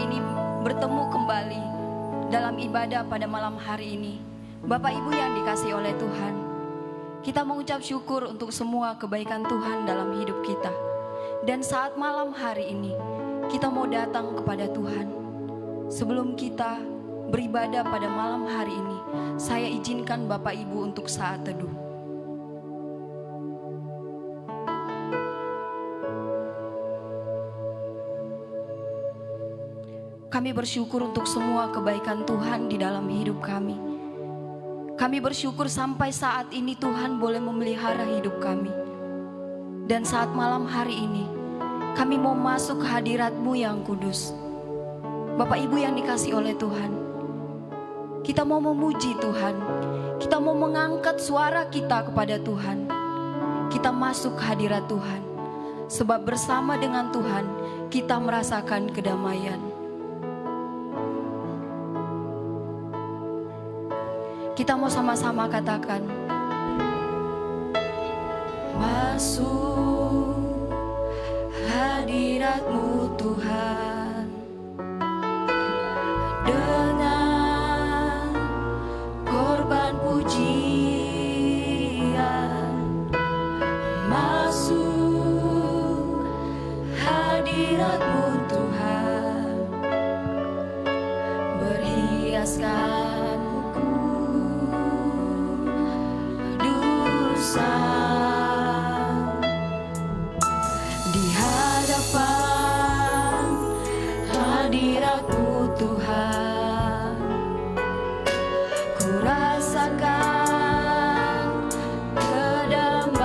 ini bertemu kembali dalam ibadah pada malam hari ini. Bapak Ibu yang dikasihi oleh Tuhan, kita mengucap syukur untuk semua kebaikan Tuhan dalam hidup kita. Dan saat malam hari ini, kita mau datang kepada Tuhan. Sebelum kita beribadah pada malam hari ini, saya izinkan Bapak Ibu untuk saat teduh. Kami bersyukur untuk semua kebaikan Tuhan di dalam hidup kami. Kami bersyukur sampai saat ini Tuhan boleh memelihara hidup kami. Dan saat malam hari ini, kami mau masuk ke hadirat-Mu yang kudus. Bapak Ibu yang dikasihi oleh Tuhan, kita mau memuji Tuhan. Kita mau mengangkat suara kita kepada Tuhan. Kita masuk ke hadirat Tuhan. Sebab bersama dengan Tuhan, kita merasakan kedamaian. Kita mau sama-sama katakan, masuk hadirat-Mu Tuhan, dengan korban pujian. Masuk hadirat-Mu Tuhan, berhiaskan di hadapan hadirat-Mu Tuhan, ku rasakan kedamaian.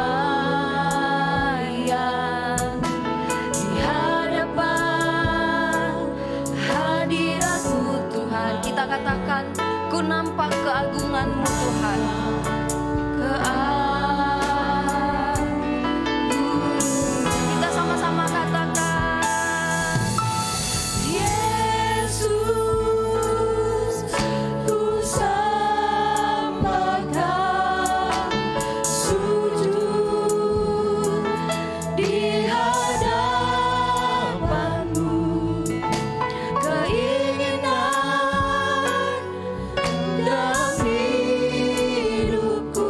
Di hadapan hadirat-Mu Tuhan, kita katakan, ku nampak keagungan-Mu Tuhan. Kita sama-sama katakan, Yesus, ku sembahkan, sujud di hadapan-Mu. Keinginan dalam hidupku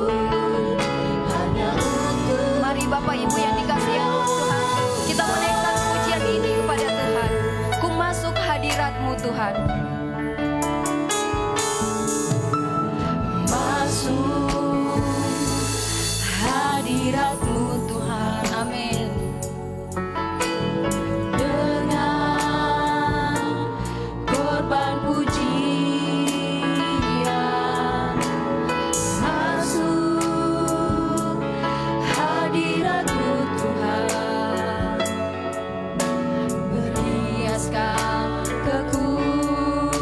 hanya untuk. Mari Bapak Ibu yang dikasihi Tuhan, kita menaikkan pujian ini kepada Tuhan. Ku masuk hadirat-Mu Tuhan. Masuk hadirat-Mu Tuhan. Amin. Dengan korban pujian, masuk hadirat-Mu Tuhan, berhiaskan kekudusan.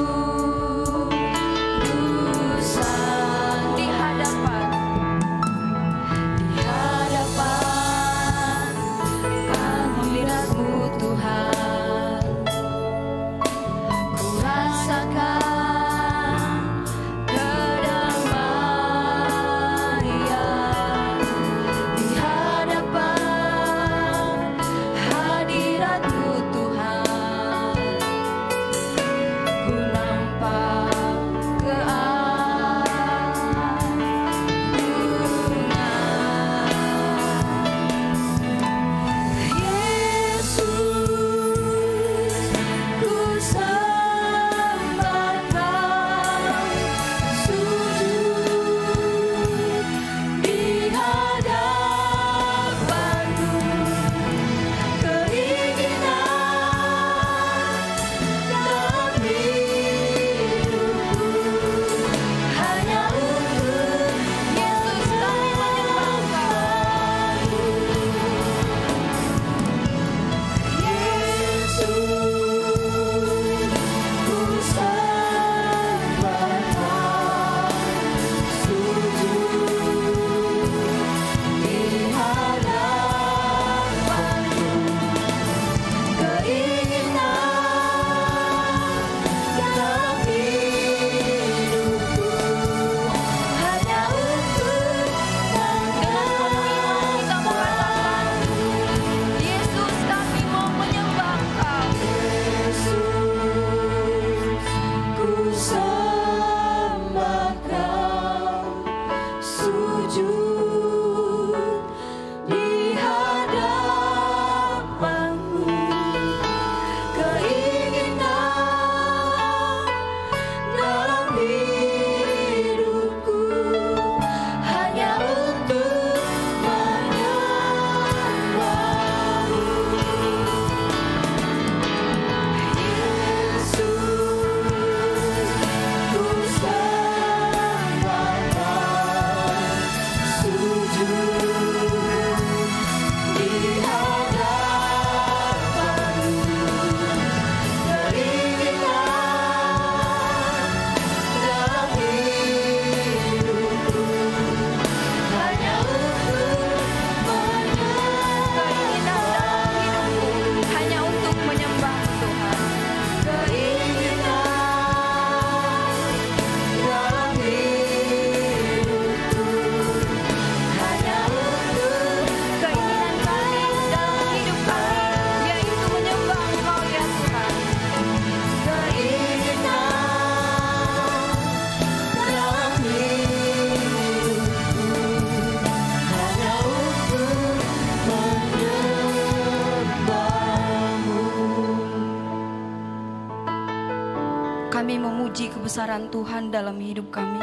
Kami memuji kebesaran Tuhan dalam hidup kami.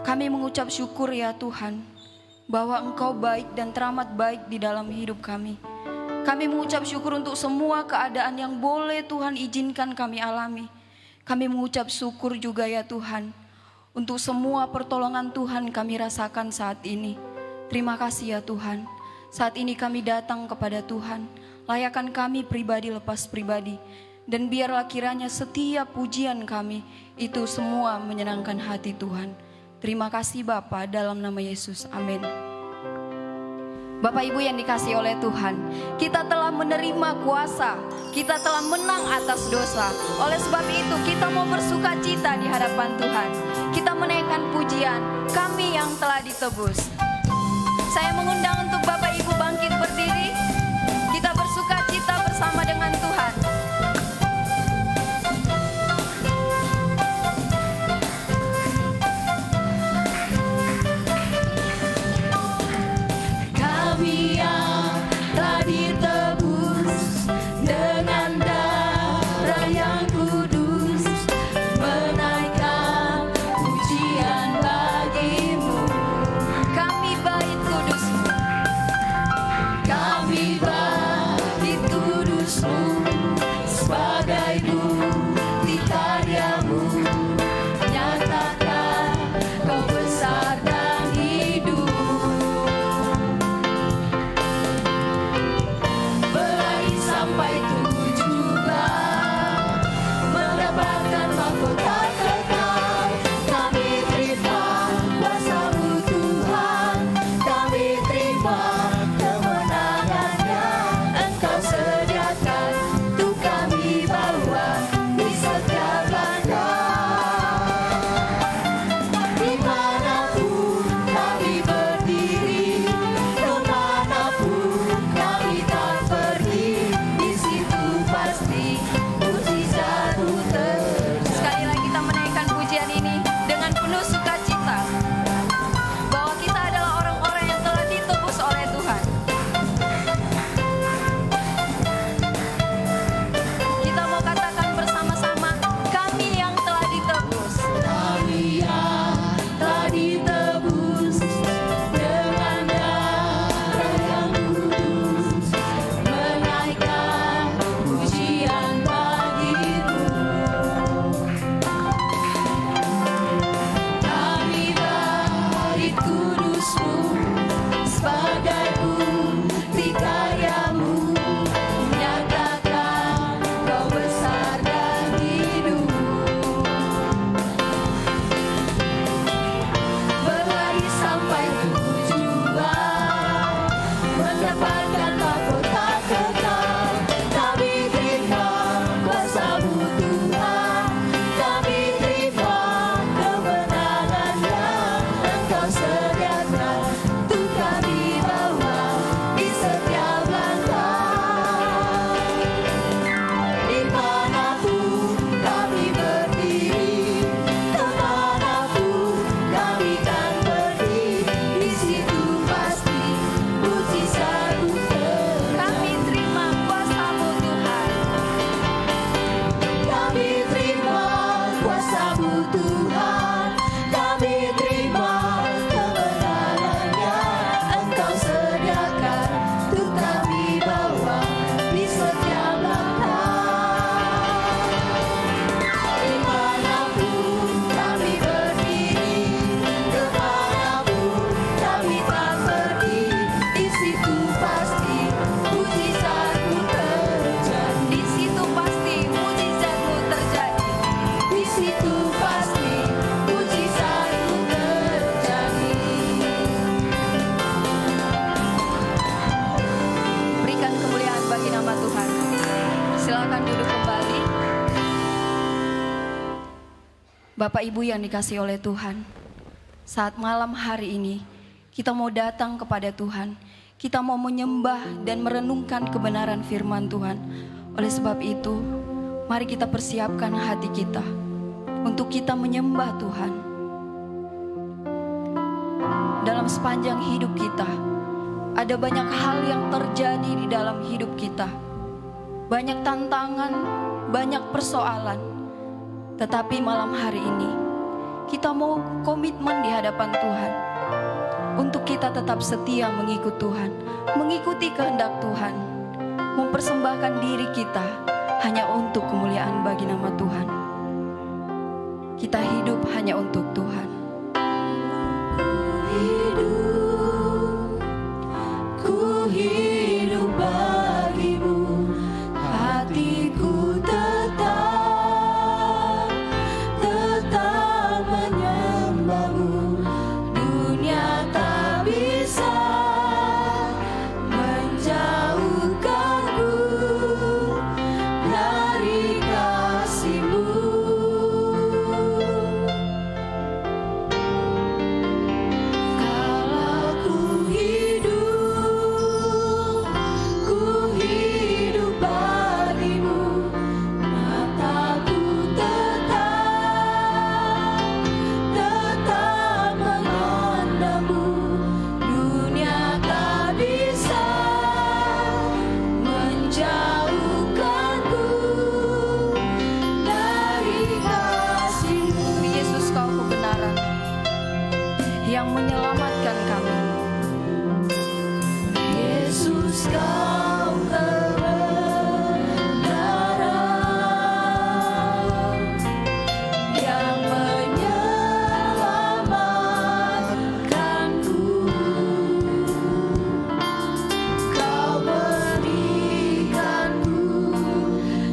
Kami mengucap syukur ya Tuhan, bahwa Engkau baik dan teramat baik di dalam hidup kami. Kami mengucap syukur untuk semua keadaan yang boleh Tuhan izinkan kami alami. Kami mengucap syukur juga ya Tuhan, untuk semua pertolongan Tuhan kami rasakan saat ini. Terima kasih ya Tuhan. Saat ini kami datang kepada Tuhan, layakan kami pribadi lepas pribadi. Dan biarlah kiranya setiap pujian kami itu semua menyenangkan hati Tuhan. Terima kasih Bapa, dalam nama Yesus, amin. Bapak Ibu yang dikasihi oleh Tuhan, kita telah menerima kuasa, kita telah menang atas dosa. Oleh sebab itu kita mau bersuka cita di hadapan Tuhan. Kita menaikkan pujian, kami yang telah ditebus. Saya mengundang untuk Bapak Ibu bangkit berdiri. Kita bersuka cita bersama dengan Tuhan. Kami yang telah ditebus dengan darah yang kudus, menaikkan pujian bagi-Mu. Kami bait kudus-Mu, Kami bait kudus-Mu, sebagai bukti karya-Mu, nyatakan Kau besar dan hidup. Berlari sampai tujuan, mendapatkan mahkota kekal. Kami terima kuasa-Mu Tuhan, kami terima kemenangannya. Engkau sediakan untuk kami bawa di setiap langkah. Dimanapun kami berdiri, kemanapun kami tak pergi, di situ pasti mujizat-Mu terjadi. sekali lagi kita menaikkan pujian ini dengan penuh sukacita, bahwa kita adalah orang-orang yang telah ditebus oleh Tuhan. Kita mau katakan bersama-sama, kami yang telah ditebus. Kami yang telah ditebus dengan darah yang kudus, menaikkan pujian bagi-Mu. Kami bait kudus-Mu, sebagai bukti karya-Mu, menyatakan Kau besar dan hidup. Berlari sampai tujuan, mendapatkan mahkota kekal. Kami terima kuasa-Mu Tuhan, kami terima kemenangannya. Engkau sediakan untuk kami bawa di setiap langkah. Dimanapun kami berdiri, kemanapun kami kan pergi, di situ pasti mujizat-Mu terjadi. Kami terima kuasa-Mu Tuhan. Kami terima kuasa-Mu Tuhan, kami terima kemenangannya. Engkau sediakan untuk kami bawa di setiap langkah. Dimanapun kami berdiri, kemanapun kami tak pergi, di situ pasti mujizat-Mu terjadi. Di situ pasti mujizat-Mu terjadi. Di situ pasti mujizat-Mu terjadi. Berikan kemuliaan bagi nama Tuhan. Silakan duduk kembali. Bapak Ibu yang dikasihi oleh Tuhan, saat malam hari ini kita mau datang kepada Tuhan. Kita mau menyembah dan merenungkan kebenaran firman Tuhan. Oleh sebab itu, mari kita persiapkan hati kita untuk kita menyembah Tuhan. Dalam sepanjang hidup kita, ada banyak hal yang terjadi di dalam hidup kita. Banyak tantangan, banyak persoalan. Tetapi malam hari ini kita mau komitmen di hadapan Tuhan untuk kita tetap setia mengikut Tuhan, mengikuti kehendak Tuhan, mempersembahkan diri kita hanya untuk kemuliaan bagi nama Tuhan. Kita hidup hanya untuk Tuhan. Ku hidup bagimu, hatiku tetap menyembahmu. Dunia tak bisa menjauhkanku dari kasih-Mu. Kalau ku hidup bagimu, mataku tetap memandangmu. Dunia tak bisa menjauhkanku dari kasih-Mu. Yesus, Kau kebenaran yang menyelamatkan kami. Yesus, Kau kebenaran yang menyelamatkanku. Kau berikanku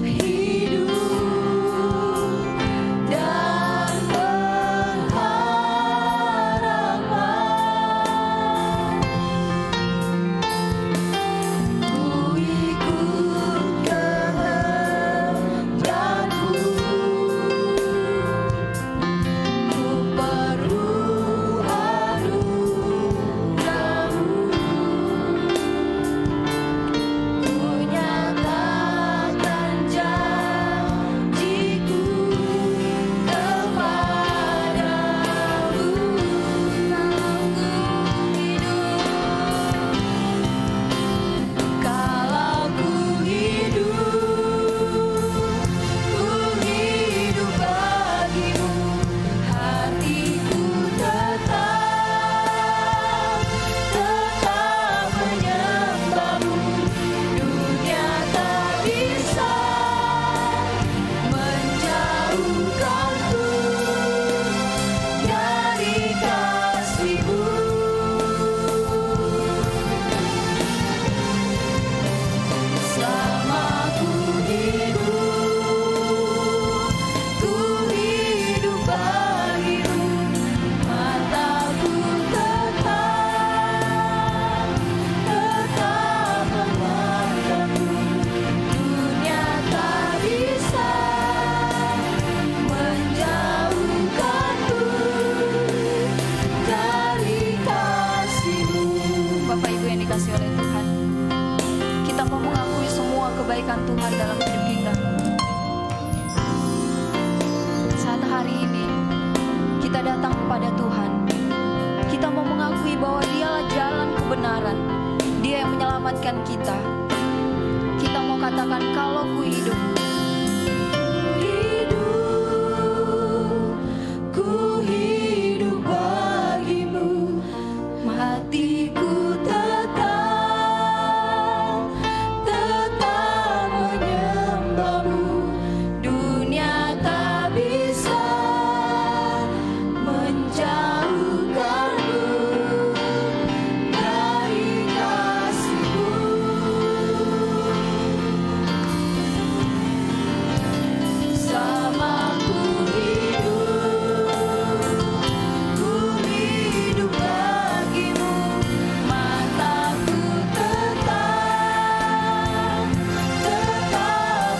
hidup dan pengharapan. Ku ikut kehendakmu, ku perlu anugerah-Mu. Ku nyatakan janjiku kepadamu. Kalau ku hidup bagimu, hatiku tetap menyembahmu. Dunia tak bisa menjauhkanku dari kasih-Mu. Selama ku hidup bagimu, mataku tetap memandangmu. Dunia tak bisa menjauhkanku dari kasih-Mu. Bapak Ibu yang dikasihi oleh Tuhan, kita mau mengakui semua kebaikan Tuhan dalam hidup kita. Saat hari ini kita datang kepada Tuhan, kita mau mengakui bahwa Dialah jalan kebenaran, Dia yang menyelamatkan kita. Kita mau katakan, kalau ku hidup, Ku hidup bagimu, hatiku tetap menyembahmu. Dunia tak bisa menjauhkanku dari kasih-Mu. Sama ku hidup bagimu, mataku tetap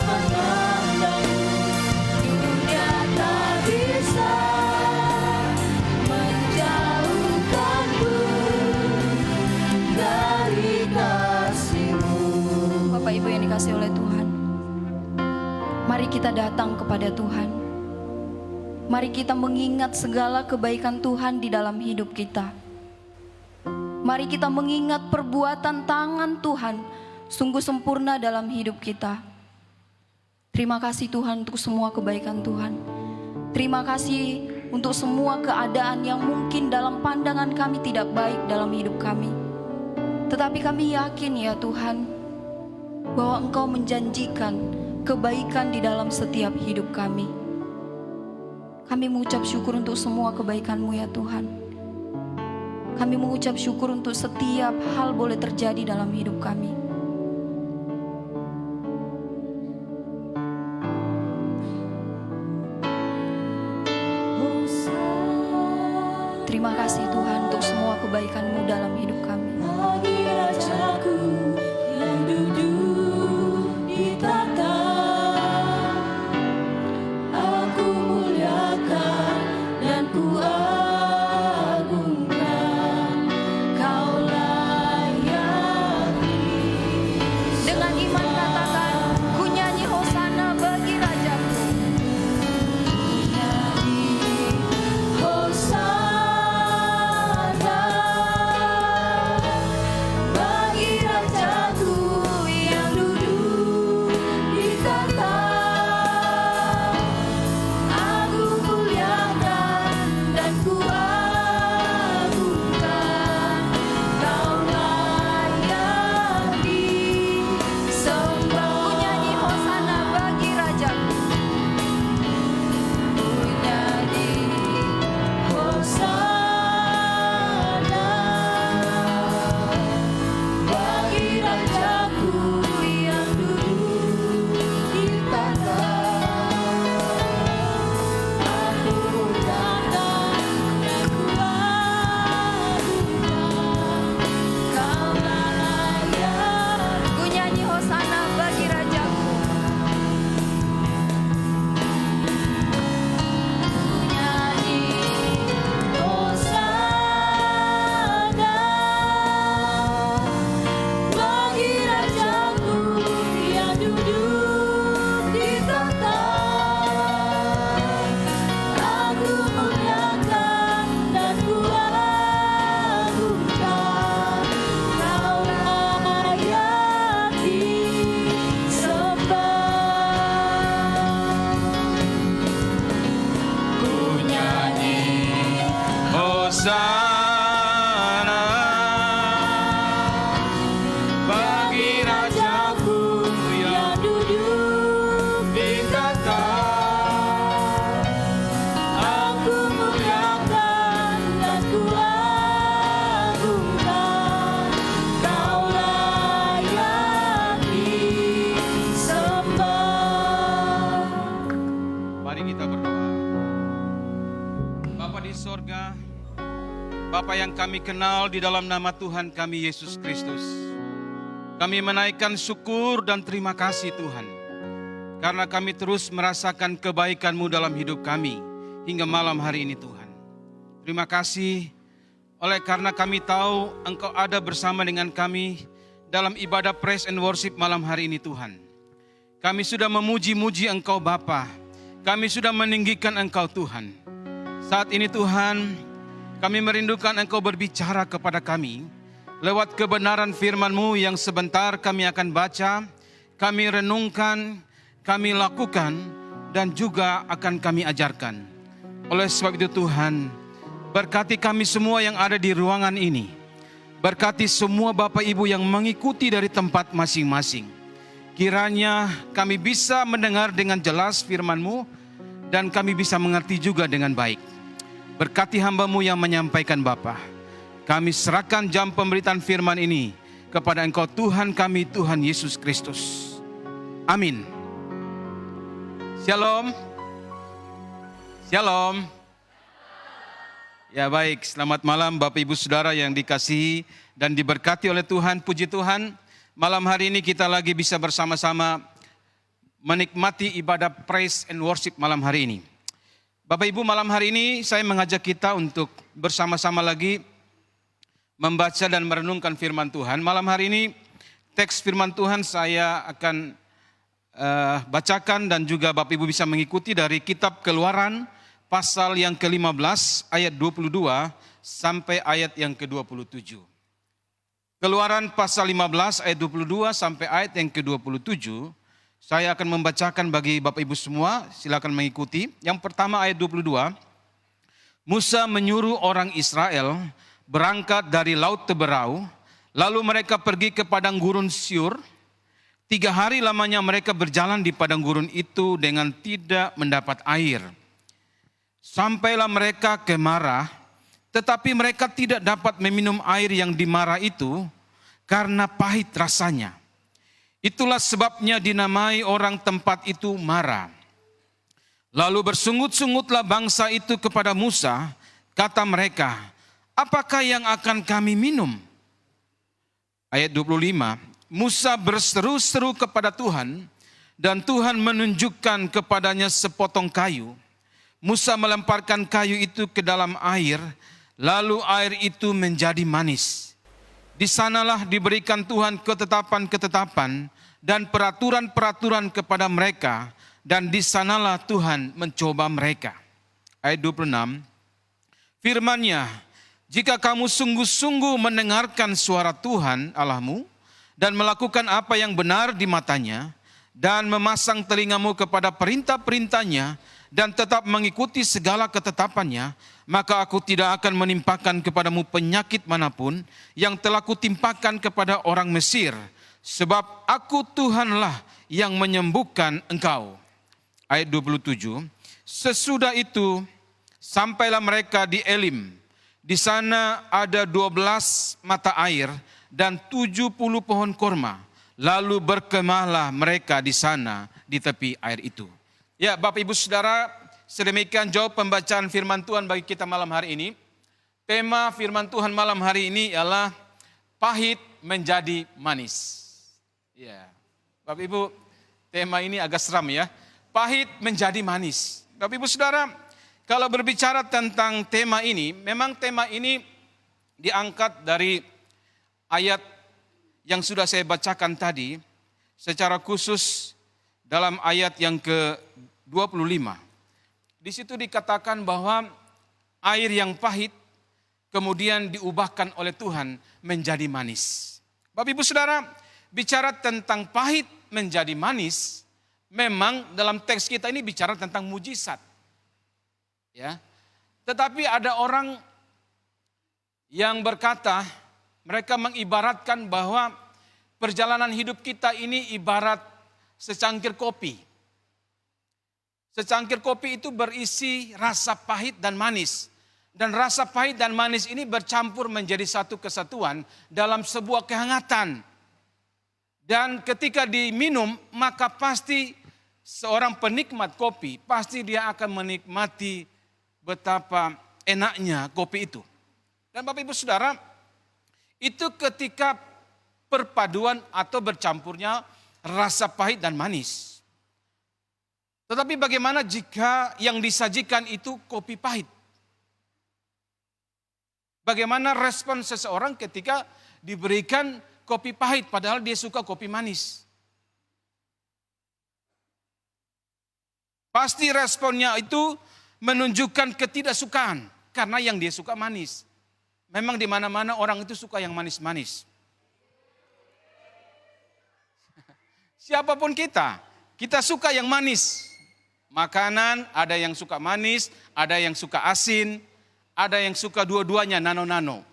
memandangmu. Dunia tak bisa menjauhkanku dari kasih-Mu. Bapak Ibu yang dikasihi oleh Tuhan, mari kita datang kepada Tuhan. Mari kita mengingat segala kebaikan Tuhan di dalam hidup kita. Mari kita mengingat perbuatan tangan Tuhan sungguh sempurna dalam hidup kita. Terima kasih Tuhan untuk semua kebaikan Tuhan. Terima kasih untuk semua keadaan yang mungkin dalam pandangan kami tidak baik dalam hidup kami. Tetapi kami yakin ya Tuhan, bahwa Engkau menjanjikan kebaikan di dalam setiap hidup kami. Kami mengucap syukur untuk semua kebaikan-Mu ya Tuhan. Kami mengucap syukur untuk setiap hal boleh terjadi dalam hidup kami. Terima kasih Tuhan untuk semua kebaikan-Mu dalam hidup kami. Bagi Rajaku yang duduk di tahta, aku muliakan dan ku agungkan, Kau layani. Dengan iman katakan, ku nyanyi hosana bagi Rajaku. Hosana bagi Rajaku yang duduk di tahta, aku muliakan dan ku agungkan, Kau layani sembah. Ku nyanyi hosana bagi Rajaku. Ku nyanyi hosana bagi Rajaku yang duduk di tahta, aku muliakan dan ku agungkan, Kau layani. Ku nyanyi hosana bagi Rajaku. Nyanyi hosana bagi Rajaku yang duduk di tahta, aku muliakan dan ku agungkan, Kau layani sembah. Ku nyanyi Hosana bagi Rajaku yang duduk di tahta, aku muliakan dan ku agungkan, Kau layani sembah. Mari kita berdoa. Bapa di sorga, Bapa yang kami kenal di dalam nama Tuhan kami Yesus Kristus, kami menaikkan syukur dan terima kasih Tuhan, karena kami terus merasakan kebaikan-Mu dalam hidup kami hingga malam hari ini Tuhan. Terima kasih oleh karena kami tahu Engkau ada bersama dengan kami dalam ibadah praise and worship malam hari ini Tuhan. Kami sudah memuji-muji Engkau Bapa, kami sudah meninggikan Engkau Tuhan. Saat ini Tuhan, kami merindukan Engkau berbicara kepada kami lewat kebenaran firman-Mu yang sebentar kami akan baca, kami renungkan, kami lakukan, dan juga akan kami ajarkan. Oleh sebab itu Tuhan, berkati kami semua yang ada di ruangan ini. Berkati semua Bapak Ibu yang mengikuti dari tempat masing-masing. Kiranya kami bisa mendengar dengan jelas firman-Mu dan kami bisa mengerti juga dengan baik. Berkati hamba-Mu yang menyampaikan Bapa. Kami serahkan jam pemberitaan firman ini kepada Engkau Tuhan kami, Tuhan Yesus Kristus. Amin. Shalom. Shalom. Ya baik, selamat malam Bapak Ibu Saudara yang dikasihi dan diberkati oleh Tuhan. Puji Tuhan, malam hari ini kita lagi bisa bersama-sama menikmati ibadah praise and worship malam hari ini. Bapak Ibu, malam hari ini saya mengajak kita untuk bersama-sama lagi membaca dan merenungkan firman Tuhan. Malam hari ini teks firman Tuhan saya akan bacakan dan juga Bapak Ibu bisa mengikuti dari kitab Keluaran pasal yang ke-15 ayat 22 sampai ayat yang ke-27. Keluaran pasal 15 ayat 22 sampai ayat yang ke-27. Saya akan membacakan bagi Bapak Ibu semua, silakan mengikuti. Yang pertama ayat 22. Musa menyuruh orang Israel berangkat dari Laut Teberau, lalu mereka pergi ke padang gurun Syur. 3 hari lamanya mereka berjalan di padang gurun itu dengan tidak mendapat air. Sampailah mereka ke Marah, tetapi mereka tidak dapat meminum air yang di Marah itu karena pahit rasanya. Itulah sebabnya dinamai orang tempat itu Marah. Lalu bersungut-sungutlah bangsa itu kepada Musa, kata mereka, apakah yang akan kami minum? Ayat 25, Musa berseru-seru kepada Tuhan, dan Tuhan menunjukkan kepadanya sepotong kayu. Musa melemparkan kayu itu ke dalam air, lalu air itu menjadi manis. Di sanalah diberikan Tuhan ketetapan-ketetapan dan peraturan-peraturan kepada mereka, dan di sanalah Tuhan mencoba mereka. Ayat 26, firman-Nya, jika kamu sungguh-sungguh mendengarkan suara Tuhan Allahmu dan melakukan apa yang benar di matanya, dan memasang telingamu kepada perintah-perintahnya, dan tetap mengikuti segala ketetapannya, maka aku tidak akan menimpakan kepadamu penyakit manapun yang telah kutimpakan kepada orang Mesir, sebab aku Tuhanlah yang menyembuhkan engkau. Ayat 27, sesudah itu sampailah mereka di Elim. Di sana ada 12 mata air dan 70 pohon korma. Lalu berkemahlah mereka di sana di tepi air itu. Ya, Bapak Ibu Saudara, sedemikian jauh pembacaan firman Tuhan bagi kita malam hari ini. Tema firman Tuhan malam hari ini ialah pahit menjadi manis. Ya, Bapak Ibu, tema ini agak seram ya. Pahit menjadi manis. Bapak Ibu Saudara, kalau berbicara tentang tema ini, memang tema ini diangkat dari ayat yang sudah saya bacakan tadi, secara khusus dalam ayat yang ke-25. Di situ dikatakan bahwa air yang pahit kemudian diubahkan oleh Tuhan menjadi manis. Bapak Ibu Saudara, bicara tentang pahit menjadi manis, memang dalam teks kita ini bicara tentang mujizat. Ya. Tetapi ada orang yang berkata, mereka mengibaratkan bahwa perjalanan hidup kita ini ibarat secangkir kopi. Secangkir kopi itu berisi rasa pahit dan manis. Dan rasa pahit dan manis ini bercampur menjadi satu kesatuan dalam sebuah kehangatan. Dan ketika diminum, maka pasti seorang penikmat kopi, pasti dia akan menikmati betapa enaknya kopi itu. Dan Bapak Ibu Saudara, itu ketika perpaduan atau bercampurnya rasa pahit dan manis. Tetapi bagaimana jika yang disajikan itu kopi pahit? Bagaimana respon seseorang ketika diberikan kopi pahit padahal dia suka kopi manis? Pasti responnya itu menunjukkan ketidaksukaan karena yang dia suka manis. Memang di mana-mana orang itu suka yang manis-manis. Siapapun kita suka yang manis. Makanan ada yang suka manis, ada yang suka asin, ada yang suka dua-duanya nano-nano.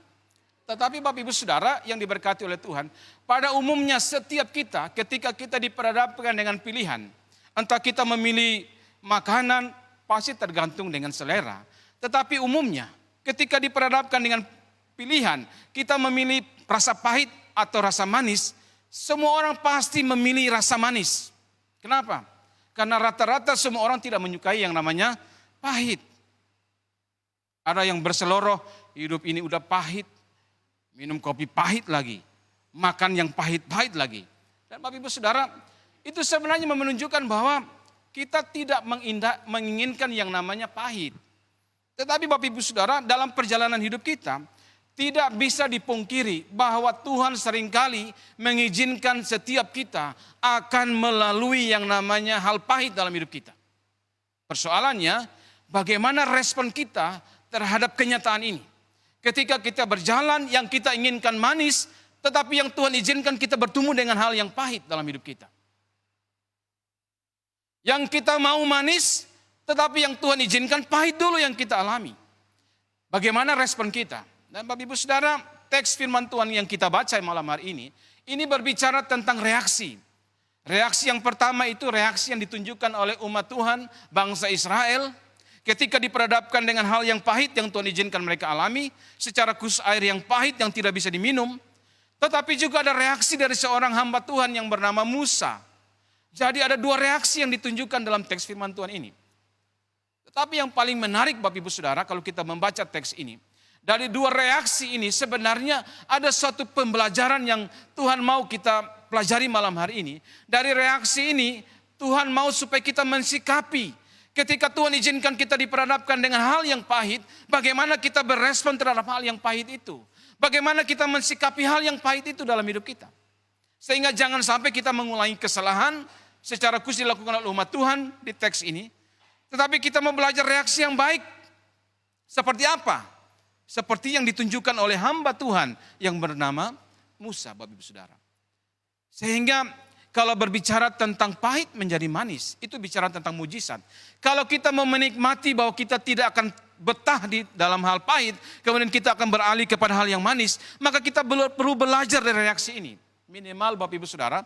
Tetapi Bapak Ibu Saudara yang diberkati oleh Tuhan, pada umumnya setiap kita ketika kita diperhadapkan dengan pilihan, entah kita memilih makanan pasti tergantung dengan selera. Tetapi umumnya ketika diperhadapkan dengan pilihan, kita memilih rasa pahit atau rasa manis, semua orang pasti memilih rasa manis. Kenapa? Karena rata-rata semua orang tidak menyukai yang namanya pahit. Ada yang berseloroh, hidup ini udah pahit, minum kopi pahit lagi, makan yang pahit-pahit lagi. Dan Bapak Ibu Saudara, itu sebenarnya menunjukkan bahwa kita tidak menginginkan yang namanya pahit. Tetapi Bapak Ibu Saudara, dalam perjalanan hidup kita, tidak bisa dipungkiri bahwa Tuhan seringkali mengizinkan setiap kita akan melalui yang namanya hal pahit dalam hidup kita. Persoalannya, bagaimana respon kita terhadap kenyataan ini? Ketika kita berjalan yang kita inginkan manis, tetapi yang Tuhan izinkan kita bertemu dengan hal yang pahit dalam hidup kita. Yang kita mau manis, tetapi yang Tuhan izinkan pahit dulu yang kita alami. Bagaimana respon kita? Dan Bapak Ibu Saudara, teks firman Tuhan yang kita baca malam hari ini berbicara tentang reaksi. Reaksi yang pertama itu reaksi yang ditunjukkan oleh umat Tuhan, bangsa Israel, ketika diperhadapkan dengan hal yang pahit yang Tuhan izinkan mereka alami, secara khusus air yang pahit yang tidak bisa diminum. Tetapi juga ada reaksi dari seorang hamba Tuhan yang bernama Musa. Jadi ada dua reaksi yang ditunjukkan dalam teks firman Tuhan ini. Tetapi yang paling menarik Bapak Ibu Saudara kalau kita membaca teks ini, dari dua reaksi ini sebenarnya ada suatu pembelajaran yang Tuhan mau kita pelajari malam hari ini. Dari reaksi ini Tuhan mau supaya kita mensikapi. Ketika Tuhan izinkan kita diperhadapkan dengan hal yang pahit, bagaimana kita berespon terhadap hal yang pahit itu. Bagaimana kita mensikapi hal yang pahit itu dalam hidup kita. Sehingga jangan sampai kita mengulangi kesalahan secara khusus dilakukan oleh umat Tuhan di teks ini. Tetapi kita mau belajar reaksi yang baik. Seperti apa? Seperti yang ditunjukkan oleh hamba Tuhan yang bernama Musa, Bapak Ibu Saudara. Sehingga kalau berbicara tentang pahit menjadi manis, itu bicara tentang mujizat. Kalau kita mau menikmati bahwa kita tidak akan betah di dalam hal pahit, kemudian kita akan beralih kepada hal yang manis, maka kita perlu belajar dari reaksi ini. Minimal Bapak Ibu Saudara,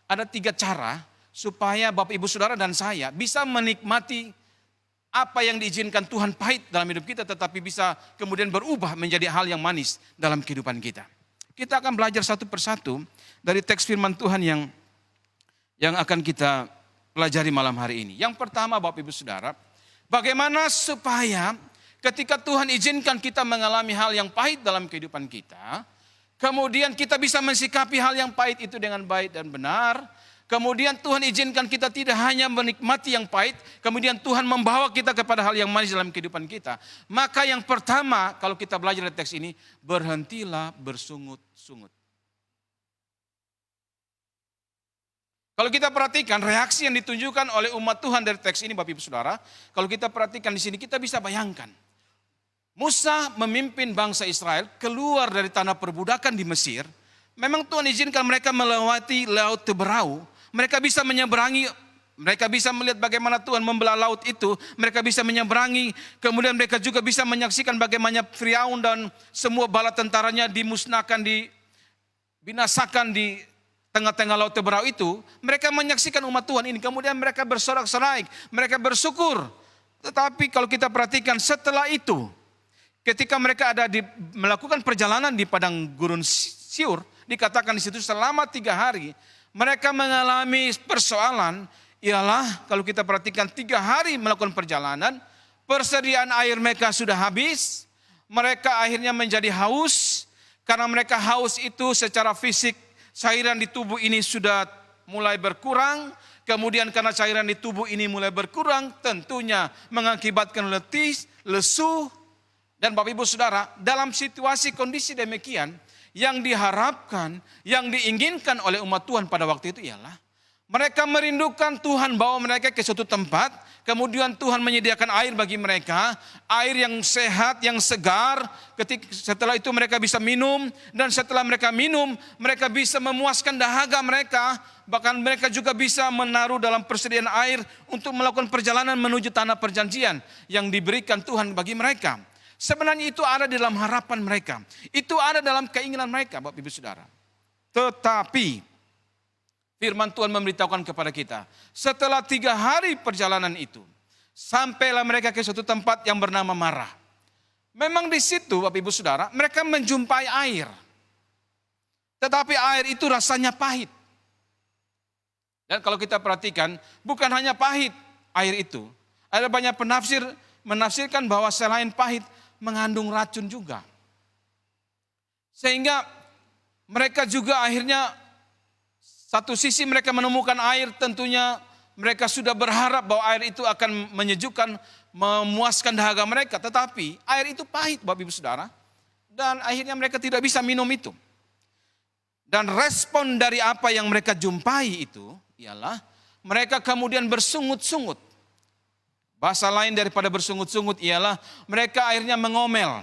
ada 3 cara supaya Bapak Ibu Saudara dan saya bisa menikmati apa yang diizinkan Tuhan pahit dalam hidup kita, tetapi bisa kemudian berubah menjadi hal yang manis dalam kehidupan kita. Kita akan belajar satu persatu dari teks firman Tuhan yang akan kita pelajari malam hari ini. Yang pertama Bapak Ibu Saudara, bagaimana supaya ketika Tuhan izinkan kita mengalami hal yang pahit dalam kehidupan kita, kemudian kita bisa mensikapi hal yang pahit itu dengan baik dan benar. Kemudian Tuhan izinkan kita tidak hanya menikmati yang pahit, kemudian Tuhan membawa kita kepada hal yang manis dalam kehidupan kita. Maka yang pertama kalau kita belajar dari teks ini, berhentilah bersungut-sungut. Kalau kita perhatikan reaksi yang ditunjukkan oleh umat Tuhan dari teks ini Bapak Ibu Saudara, kalau kita perhatikan di sini kita bisa bayangkan. Musa memimpin bangsa Israel keluar dari tanah perbudakan di Mesir. Memang Tuhan izinkan mereka melewati Laut Teberau. Mereka bisa menyeberangi, mereka bisa melihat bagaimana Tuhan membelah laut itu. Mereka bisa menyeberangi, kemudian mereka juga bisa menyaksikan bagaimana Firaun dan semua bala tentaranya dimusnahkan, dibinasakan di tengah-tengah Laut Teberau itu. Mereka menyaksikan umat Tuhan ini, kemudian mereka bersorak-sorai, mereka bersyukur. Tetapi kalau kita perhatikan setelah itu, ketika mereka melakukan perjalanan di padang gurun Syur, dikatakan di situ selama 3 hari, mereka mengalami persoalan. Ialah kalau kita perhatikan 3 hari melakukan perjalanan, persediaan air mereka sudah habis, mereka akhirnya menjadi haus. Karena mereka haus itu secara fisik, cairan di tubuh ini sudah mulai berkurang. Kemudian karena cairan di tubuh ini mulai berkurang, tentunya mengakibatkan letih, lesu. Dan Bapak Ibu Saudara, dalam situasi kondisi demikian, yang diharapkan, yang diinginkan oleh umat Tuhan pada waktu itu ialah mereka merindukan Tuhan bawa mereka ke suatu tempat, kemudian Tuhan menyediakan air bagi mereka, air yang sehat, yang segar. Setelah itu mereka bisa minum, dan setelah mereka minum, mereka bisa memuaskan dahaga mereka. Bahkan mereka juga bisa menaruh dalam persediaan air untuk melakukan perjalanan menuju tanah perjanjian yang diberikan Tuhan bagi mereka. Sebenarnya itu ada di dalam harapan mereka. Itu ada dalam keinginan mereka Bapak Ibu Saudara. Tetapi firman Tuhan memberitahukan kepada kita. Setelah 3 hari perjalanan itu, sampailah mereka ke suatu tempat yang bernama Marah. Memang di situ Bapak Ibu Saudara, mereka menjumpai air. Tetapi air itu rasanya pahit. Dan kalau kita perhatikan, bukan hanya pahit air itu. Ada banyak penafsir menafsirkan bahwa selain pahit, mengandung racun juga. Sehingga mereka juga akhirnya satu sisi mereka menemukan air, tentunya mereka sudah berharap bahwa air itu akan menyejukkan, memuaskan dahaga mereka. Tetapi air itu pahit Bapak Ibu Saudara. Dan akhirnya mereka tidak bisa minum itu. Dan respon dari apa yang mereka jumpai itu ialah mereka kemudian bersungut-sungut. Bahasa lain daripada bersungut-sungut ialah mereka akhirnya mengomel.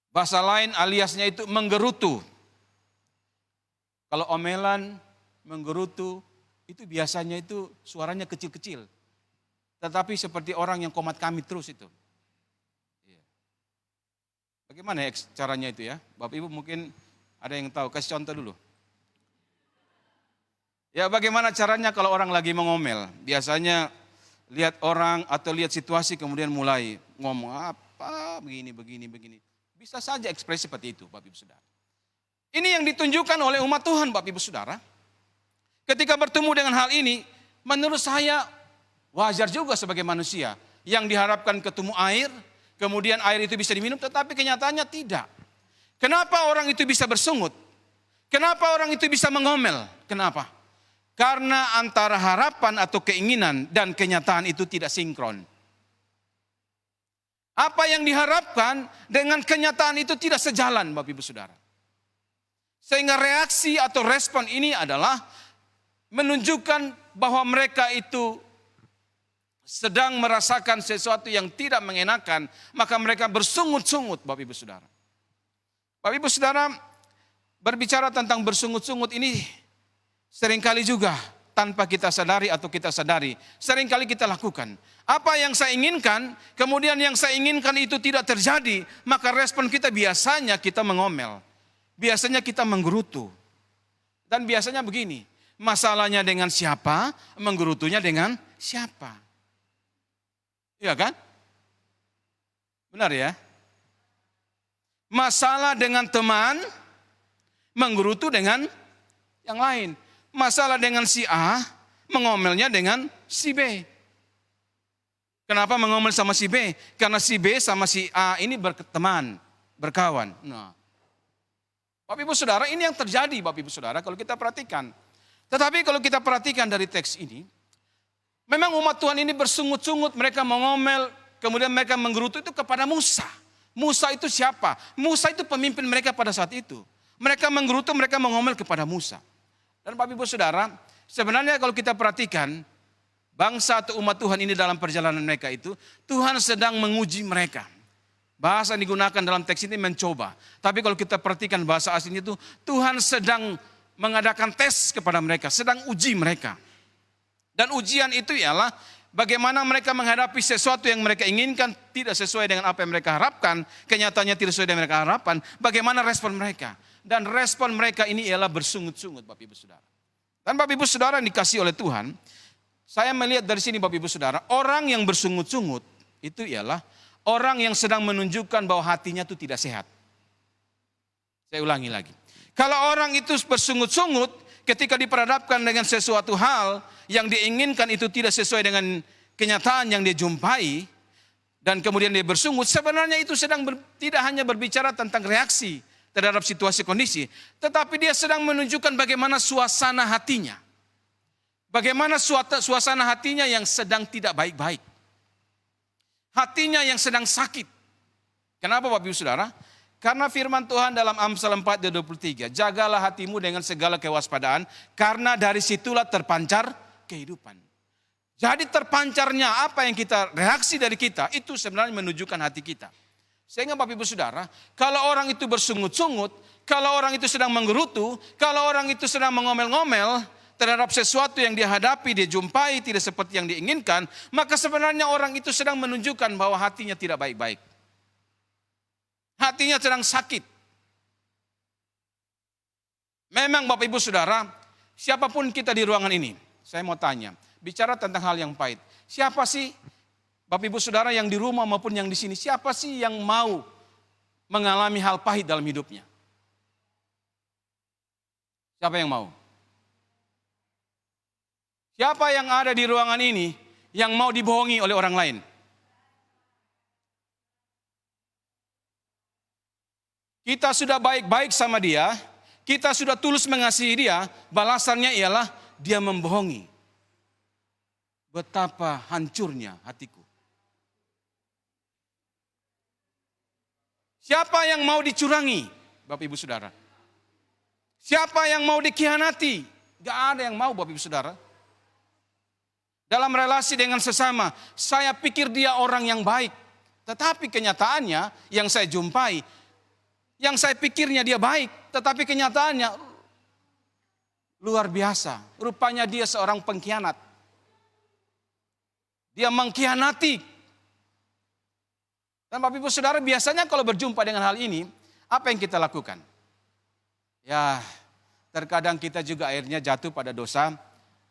Bahasa lain aliasnya itu menggerutu. Kalau omelan, menggerutu itu biasanya itu suaranya kecil-kecil. Tetapi seperti orang yang komat kamit terus itu. Iya. Bagaimana ya caranya itu ya? Bapak Ibu mungkin ada yang tahu, kasih contoh dulu. Ya bagaimana caranya kalau orang lagi mengomel? Biasanya lihat orang atau lihat situasi kemudian mulai ngomong apa, begini. Bisa saja ekspresi seperti itu Bapak Ibu Saudara. Ini yang ditunjukkan oleh umat Tuhan Bapak Ibu Saudara. Ketika bertemu dengan hal ini, menurut saya wajar juga sebagai manusia. Yang diharapkan ketemu air, kemudian air itu bisa diminum, tetapi kenyataannya tidak. Kenapa orang itu bisa bersungut? Kenapa orang itu bisa mengomel? Kenapa? Karena antara harapan atau keinginan dan kenyataan itu tidak sinkron. Apa yang diharapkan dengan kenyataan itu tidak sejalan Bapak Ibu Saudara. Sehingga reaksi atau respon ini adalah menunjukkan bahwa mereka itu sedang merasakan sesuatu yang tidak mengenakan, maka mereka bersungut-sungut Bapak Ibu Saudara. Bapak Ibu Saudara, berbicara tentang bersungut-sungut ini seringkali juga tanpa kita sadari atau kita sadari, seringkali kita lakukan. Apa yang saya inginkan, kemudian yang saya inginkan itu tidak terjadi, maka respon kita biasanya kita mengomel. Biasanya kita menggerutu. Dan biasanya begini, masalahnya dengan siapa, menggerutunya dengan siapa. Iya kan? Benar ya? Masalah dengan teman, menggerutu dengan yang lain. Masalah dengan si A, mengomelnya dengan si B. Kenapa mengomel sama si B? Karena si B sama si A ini berteman, berkawan. Nah, Bapak Ibu Saudara, ini yang terjadi Bapak Ibu Saudara kalau kita perhatikan. Tetapi kalau kita perhatikan dari teks ini, memang umat Tuhan ini bersungut-sungut, mereka mengomel, kemudian mereka menggerutu itu kepada Musa. Musa itu siapa? Musa itu pemimpin mereka pada saat itu. Mereka menggerutu, mereka mengomel kepada Musa. Dan Bapak Ibu Saudara, sebenarnya kalau kita perhatikan, bangsa atau umat Tuhan ini dalam perjalanan mereka itu, Tuhan sedang menguji mereka. Bahasa yang digunakan dalam teks ini mencoba. Tapi kalau kita perhatikan bahasa aslinya itu, Tuhan sedang mengadakan tes kepada mereka, sedang uji mereka. Dan ujian itu ialah bagaimana mereka menghadapi sesuatu yang mereka inginkan tidak sesuai dengan apa yang mereka harapkan, kenyataannya tidak sesuai dengan mereka harapkan, bagaimana respon mereka. Dan respon mereka ini ialah bersungut-sungut Bapak Ibu Saudara. Dan Bapak Ibu Saudara yang dikasih oleh Tuhan, saya melihat dari sini Bapak Ibu Saudara, orang yang bersungut-sungut itu ialah orang yang sedang menunjukkan bahwa hatinya itu tidak sehat. Saya ulangi lagi. Kalau orang itu bersungut-sungut ketika diperhadapkan dengan sesuatu hal yang diinginkan itu tidak sesuai dengan kenyataan yang dia jumpai, dan kemudian dia bersungut, sebenarnya itu sedang tidak hanya berbicara tentang reaksi terhadap situasi kondisi, tetapi dia sedang menunjukkan bagaimana suasana hatinya. Bagaimana suasana hatinya yang sedang tidak baik-baik. Hatinya yang sedang sakit. Kenapa Bapak Ibu Saudara? Karena firman Tuhan dalam Amsal 4:23, jagalah hatimu dengan segala kewaspadaan, karena dari situlah terpancar kehidupan. Jadi terpancarnya apa yang kita, reaksi dari kita, itu sebenarnya menunjukkan hati kita. Sehingga Bapak Ibu Saudara, kalau orang itu bersungut-sungut, kalau orang itu sedang menggerutu, kalau orang itu sedang mengomel-ngomel terhadap sesuatu yang dia hadapi, dia jumpai tidak seperti yang diinginkan, maka sebenarnya orang itu sedang menunjukkan bahwa hatinya tidak baik-baik. Hatinya sedang sakit. Memang Bapak Ibu Saudara, siapapun kita di ruangan ini, saya mau tanya, bicara tentang hal yang pahit. Siapa sih Bapak Ibu Saudara yang di rumah maupun yang di sini, siapa sih yang mau mengalami hal pahit dalam hidupnya? Siapa yang mau? Siapa yang ada di ruangan ini yang mau dibohongi oleh orang lain? Kita sudah baik-baik sama dia, kita sudah tulus mengasihi dia, balasannya ialah dia membohongi. Betapa hancurnya hatiku. Siapa yang mau dicurangi, Bapak Ibu Saudara? Siapa yang mau dikhianati? Gak ada yang mau Bapak Ibu Saudara. Dalam relasi dengan sesama, saya pikir dia orang yang baik. Tetapi kenyataannya yang saya jumpai, yang saya pikirnya dia baik, tetapi kenyataannya luar biasa. Rupanya dia seorang pengkhianat. Dia mengkhianati. Dan Bapak Ibu Saudara, biasanya kalau berjumpa dengan hal ini, apa yang kita lakukan? Ya, terkadang kita juga akhirnya jatuh pada dosa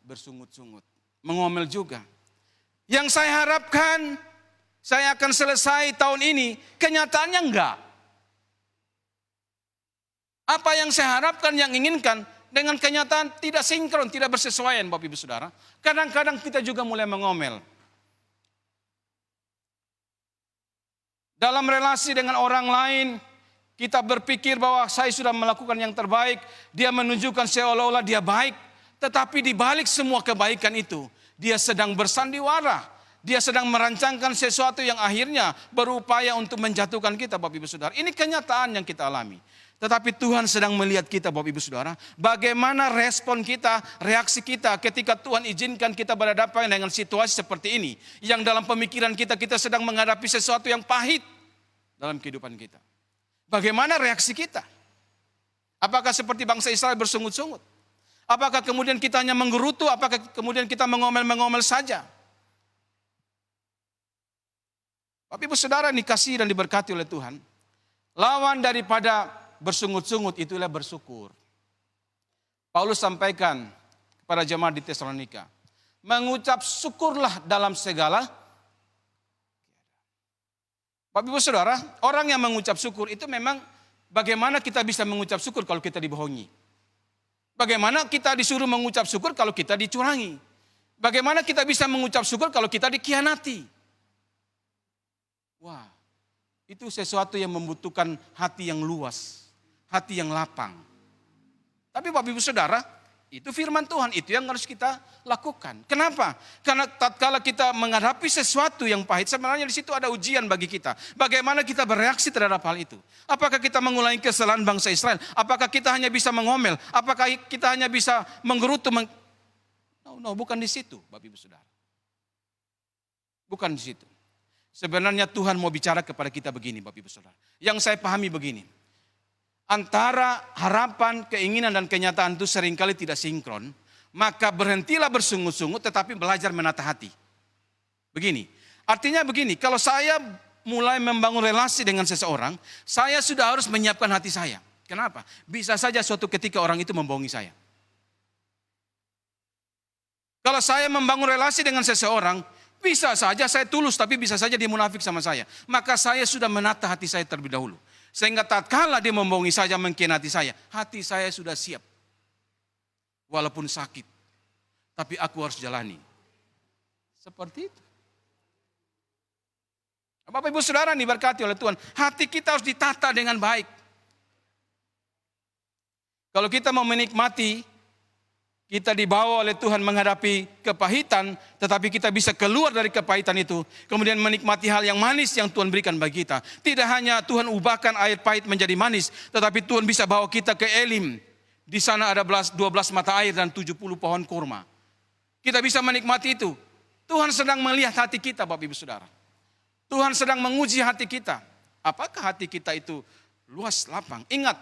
bersungut-sungut. Mengomel juga. Yang saya harapkan, saya akan selesai tahun ini, kenyataannya enggak. Apa yang saya harapkan, yang inginkan, dengan kenyataan tidak sinkron, tidak bersesuaian Bapak Ibu Saudara. Kadang-kadang kita juga mulai mengomel. Dalam relasi dengan orang lain, kita berpikir bahwa saya sudah melakukan yang terbaik. Dia menunjukkan seolah-olah dia baik. Tetapi di balik semua kebaikan itu, dia sedang bersandiwara. Dia sedang merancangkan sesuatu yang akhirnya berupaya untuk menjatuhkan kita Bapak Ibu Saudara. Ini kenyataan yang kita alami. Tetapi Tuhan sedang melihat kita Bapak Ibu Saudara. Bagaimana respon kita, reaksi kita ketika Tuhan izinkan kita berhadapan dengan situasi seperti ini. Yang dalam pemikiran kita sedang menghadapi sesuatu yang pahit dalam kehidupan kita. Bagaimana reaksi kita? Apakah seperti bangsa Israel bersungut-sungut? Apakah kemudian kita hanya menggerutu? Apakah kemudian kita mengomel-mengomel saja? Bapak Ibu Saudara dikasihi dan diberkati oleh Tuhan. Lawan daripada bersungut-sungut itulah bersyukur. Paulus sampaikan kepada jemaat di Tesalonika, mengucap syukurlah dalam segala. Bapak Ibu Saudara, orang yang mengucap syukur itu memang bagaimana kita bisa mengucap syukur kalau kita dibohongi? Bagaimana kita disuruh mengucap syukur kalau kita dicurangi? Bagaimana kita bisa mengucap syukur kalau kita dikhianati? Wah, itu sesuatu yang membutuhkan hati yang luas, hati yang lapang. Tapi Bapak Ibu Saudara, itu firman Tuhan, itu yang harus kita lakukan. Kenapa? Karena tatkala kita menghadapi sesuatu yang pahit, sebenarnya di situ ada ujian bagi kita. Bagaimana kita bereaksi terhadap hal itu? Apakah kita mengulangi kesalahan bangsa Israel? Apakah kita hanya bisa mengomel? Apakah kita hanya bisa menggerutu? No, bukan di situ Bapak Ibu Saudara. Bukan di situ. Sebenarnya Tuhan mau bicara kepada kita begini Bapak Ibu Saudara. Yang saya pahami begini. Antara harapan, keinginan dan kenyataan itu seringkali tidak sinkron. Maka berhentilah bersungut-sungut tetapi belajar menata hati. Begini. Artinya begini. Kalau saya mulai membangun relasi dengan seseorang. Saya sudah harus menyiapkan hati saya. Kenapa? Bisa saja suatu ketika orang itu membohongi saya. Kalau saya membangun relasi dengan seseorang. Bisa saja saya tulus, tapi bisa saja dia munafik sama saya. Maka saya sudah menata hati saya terlebih dahulu. Sehingga tatkala dia membohongi saya, mengkhianati saya, hati saya sudah siap. Walaupun sakit, tapi aku harus jalani. Seperti itu. Bapak Ibu Saudara diberkati oleh Tuhan. Hati kita harus ditata dengan baik. Kalau kita mau menikmati, kita dibawa oleh Tuhan menghadapi kepahitan, tetapi kita bisa keluar dari kepahitan itu, kemudian menikmati hal yang manis yang Tuhan berikan bagi kita. Tidak hanya Tuhan ubahkan air pahit menjadi manis, tetapi Tuhan bisa bawa kita ke Elim. Di sana ada 12 mata air dan 70 pohon kurma. Kita bisa menikmati itu. Tuhan sedang melihat hati kita Bapak Ibu Saudara. Tuhan sedang menguji hati kita. Apakah hati kita itu luas, lapang? Ingat,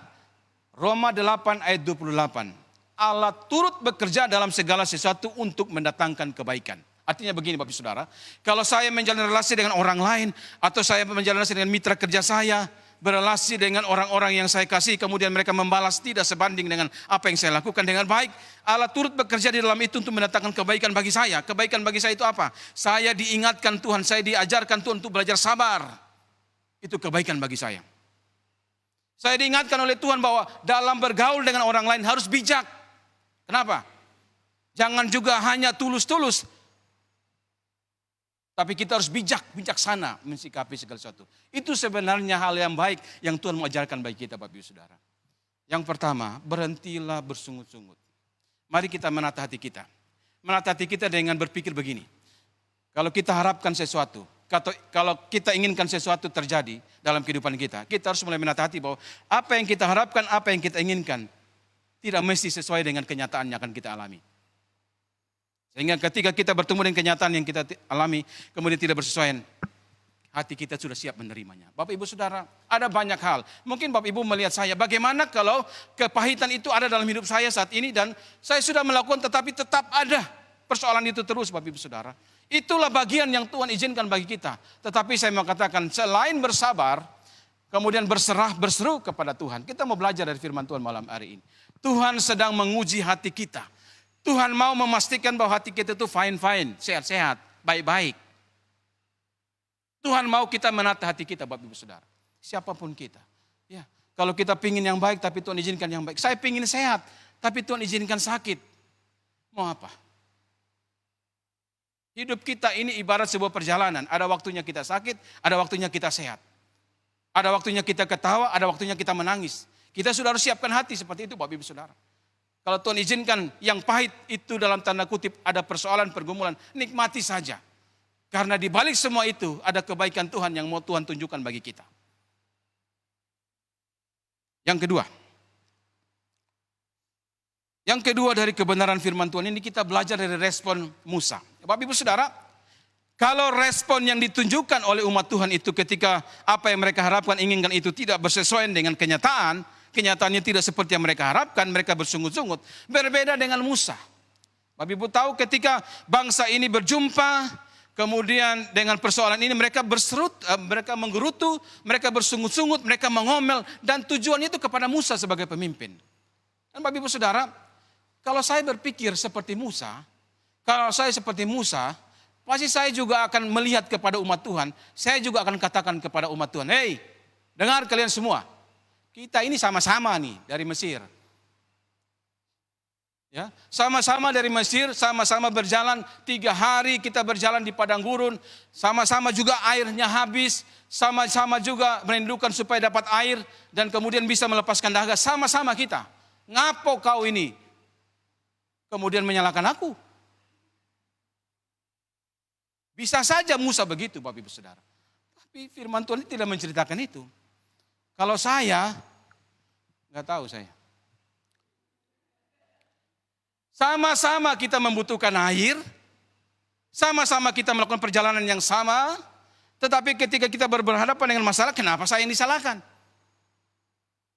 Roma 8 ayat 28. Allah turut bekerja dalam segala sesuatu untuk mendatangkan kebaikan. Artinya begini Bapak Saudara, kalau saya menjalin relasi dengan orang lain, atau saya menjalin relasi dengan mitra kerja saya, berrelasi dengan orang-orang yang saya kasih, kemudian mereka membalas tidak sebanding dengan apa yang saya lakukan dengan baik, Allah turut bekerja di dalam itu untuk mendatangkan kebaikan bagi saya. Kebaikan bagi saya itu apa? Saya diingatkan Tuhan, saya diajarkan Tuhan untuk belajar sabar. Itu kebaikan bagi saya. Saya diingatkan oleh Tuhan bahwa dalam bergaul dengan orang lain harus bijak. Kenapa? Jangan juga hanya tulus-tulus. Tapi kita harus bijaksana mensikapi segala sesuatu. Itu sebenarnya hal yang baik yang Tuhan mengajarkan bagi kita Bapak Ibu Saudara. Yang pertama, berhentilah bersungut-sungut. Mari kita menata hati kita. Menata hati kita dengan berpikir begini. Kalau kita harapkan sesuatu, kalau kita inginkan sesuatu terjadi dalam kehidupan kita, kita harus mulai menata hati bahwa apa yang kita harapkan, apa yang kita inginkan, tidak mesti sesuai dengan kenyataan yang akan kita alami. Sehingga ketika kita bertemu dengan kenyataan yang kita alami, kemudian tidak bersesuaian, hati kita sudah siap menerimanya. Bapak Ibu Saudara, ada banyak hal. Mungkin Bapak Ibu melihat saya, bagaimana kalau kepahitan itu ada dalam hidup saya saat ini dan saya sudah melakukan tetapi tetap ada persoalan itu terus Bapak Ibu Saudara. Itulah bagian yang Tuhan izinkan bagi kita. Tetapi saya mau katakan selain bersabar, kemudian berserah, berseru kepada Tuhan. Kita mau belajar dari firman Tuhan malam hari ini. Tuhan sedang menguji hati kita. Tuhan mau memastikan bahwa hati kita itu fine-fine, sehat-sehat, baik-baik. Tuhan mau kita menata hati kita Bapak Ibu Saudara. Siapapun kita. Ya, kalau kita pingin yang baik tapi Tuhan izinkan yang baik. Saya pingin sehat tapi Tuhan izinkan sakit. Mau apa? Hidup kita ini ibarat sebuah perjalanan. Ada waktunya kita sakit, ada waktunya kita sehat. Ada waktunya kita ketawa, ada waktunya kita menangis. Kita sudah harus siapkan hati seperti itu Bapak Ibu Saudara. Kalau Tuhan izinkan yang pahit itu dalam tanda kutip ada persoalan, pergumulan, nikmati saja. Karena di balik semua itu ada kebaikan Tuhan yang mau Tuhan tunjukkan bagi kita. Yang kedua dari kebenaran firman Tuhan ini kita belajar dari respon Musa. Bapak Ibu Saudara, kalau respon yang ditunjukkan oleh umat Tuhan itu ketika apa yang mereka harapkan, inginkan itu tidak bersesuaian dengan kenyataan, kenyataannya tidak seperti yang mereka harapkan, mereka bersungut-sungut, berbeda dengan Musa. Bapak Ibu tahu ketika bangsa ini berjumpa, kemudian dengan persoalan ini mereka berserut, mereka menggerutu, mereka bersungut-sungut, mereka mengomel. Dan tujuannya itu kepada Musa sebagai pemimpin. Dan Bapak Ibu Saudara, kalau saya berpikir seperti Musa, kalau saya seperti Musa, pasti saya juga akan melihat kepada umat Tuhan. Saya juga akan katakan kepada umat Tuhan, hei, dengar kalian semua. Kita ini sama-sama nih dari Mesir. Ya, sama-sama dari Mesir, sama-sama berjalan 3 hari kita berjalan di padang gurun, sama-sama juga airnya habis, sama-sama juga merindukan supaya dapat air dan kemudian bisa melepaskan dahaga, sama-sama kita. Ngapo kau ini? Kemudian menyalahkan aku. Bisa saja Musa begitu Bapak Ibu Saudara. Tapi firman Tuhan tidak menceritakan itu. Kalau saya, nggak tahu saya. Sama-sama kita membutuhkan air, sama-sama kita melakukan perjalanan yang sama, tetapi ketika kita berhadapan dengan masalah, kenapa saya yang disalahkan?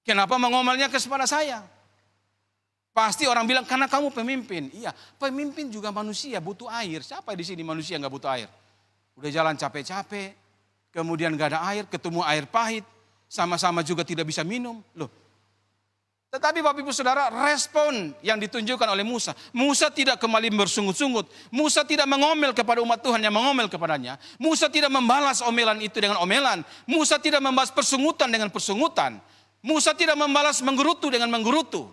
Kenapa mengomelnya kepada saya? Pasti orang bilang, karena kamu pemimpin. Iya, pemimpin juga manusia, butuh air. Siapa di sini manusia nggak butuh air? Udah jalan capek-capek, kemudian nggak ada air, ketemu air pahit, sama-sama juga tidak bisa minum. Loh. Tetapi Bapak Ibu Saudara, respon yang ditunjukkan oleh Musa. Musa tidak kembali bersungut-sungut. Musa tidak mengomel kepada umat Tuhan yang mengomel kepadanya. Musa tidak membalas omelan itu dengan omelan. Musa tidak membalas persungutan dengan persungutan. Musa tidak membalas menggerutu dengan menggerutu.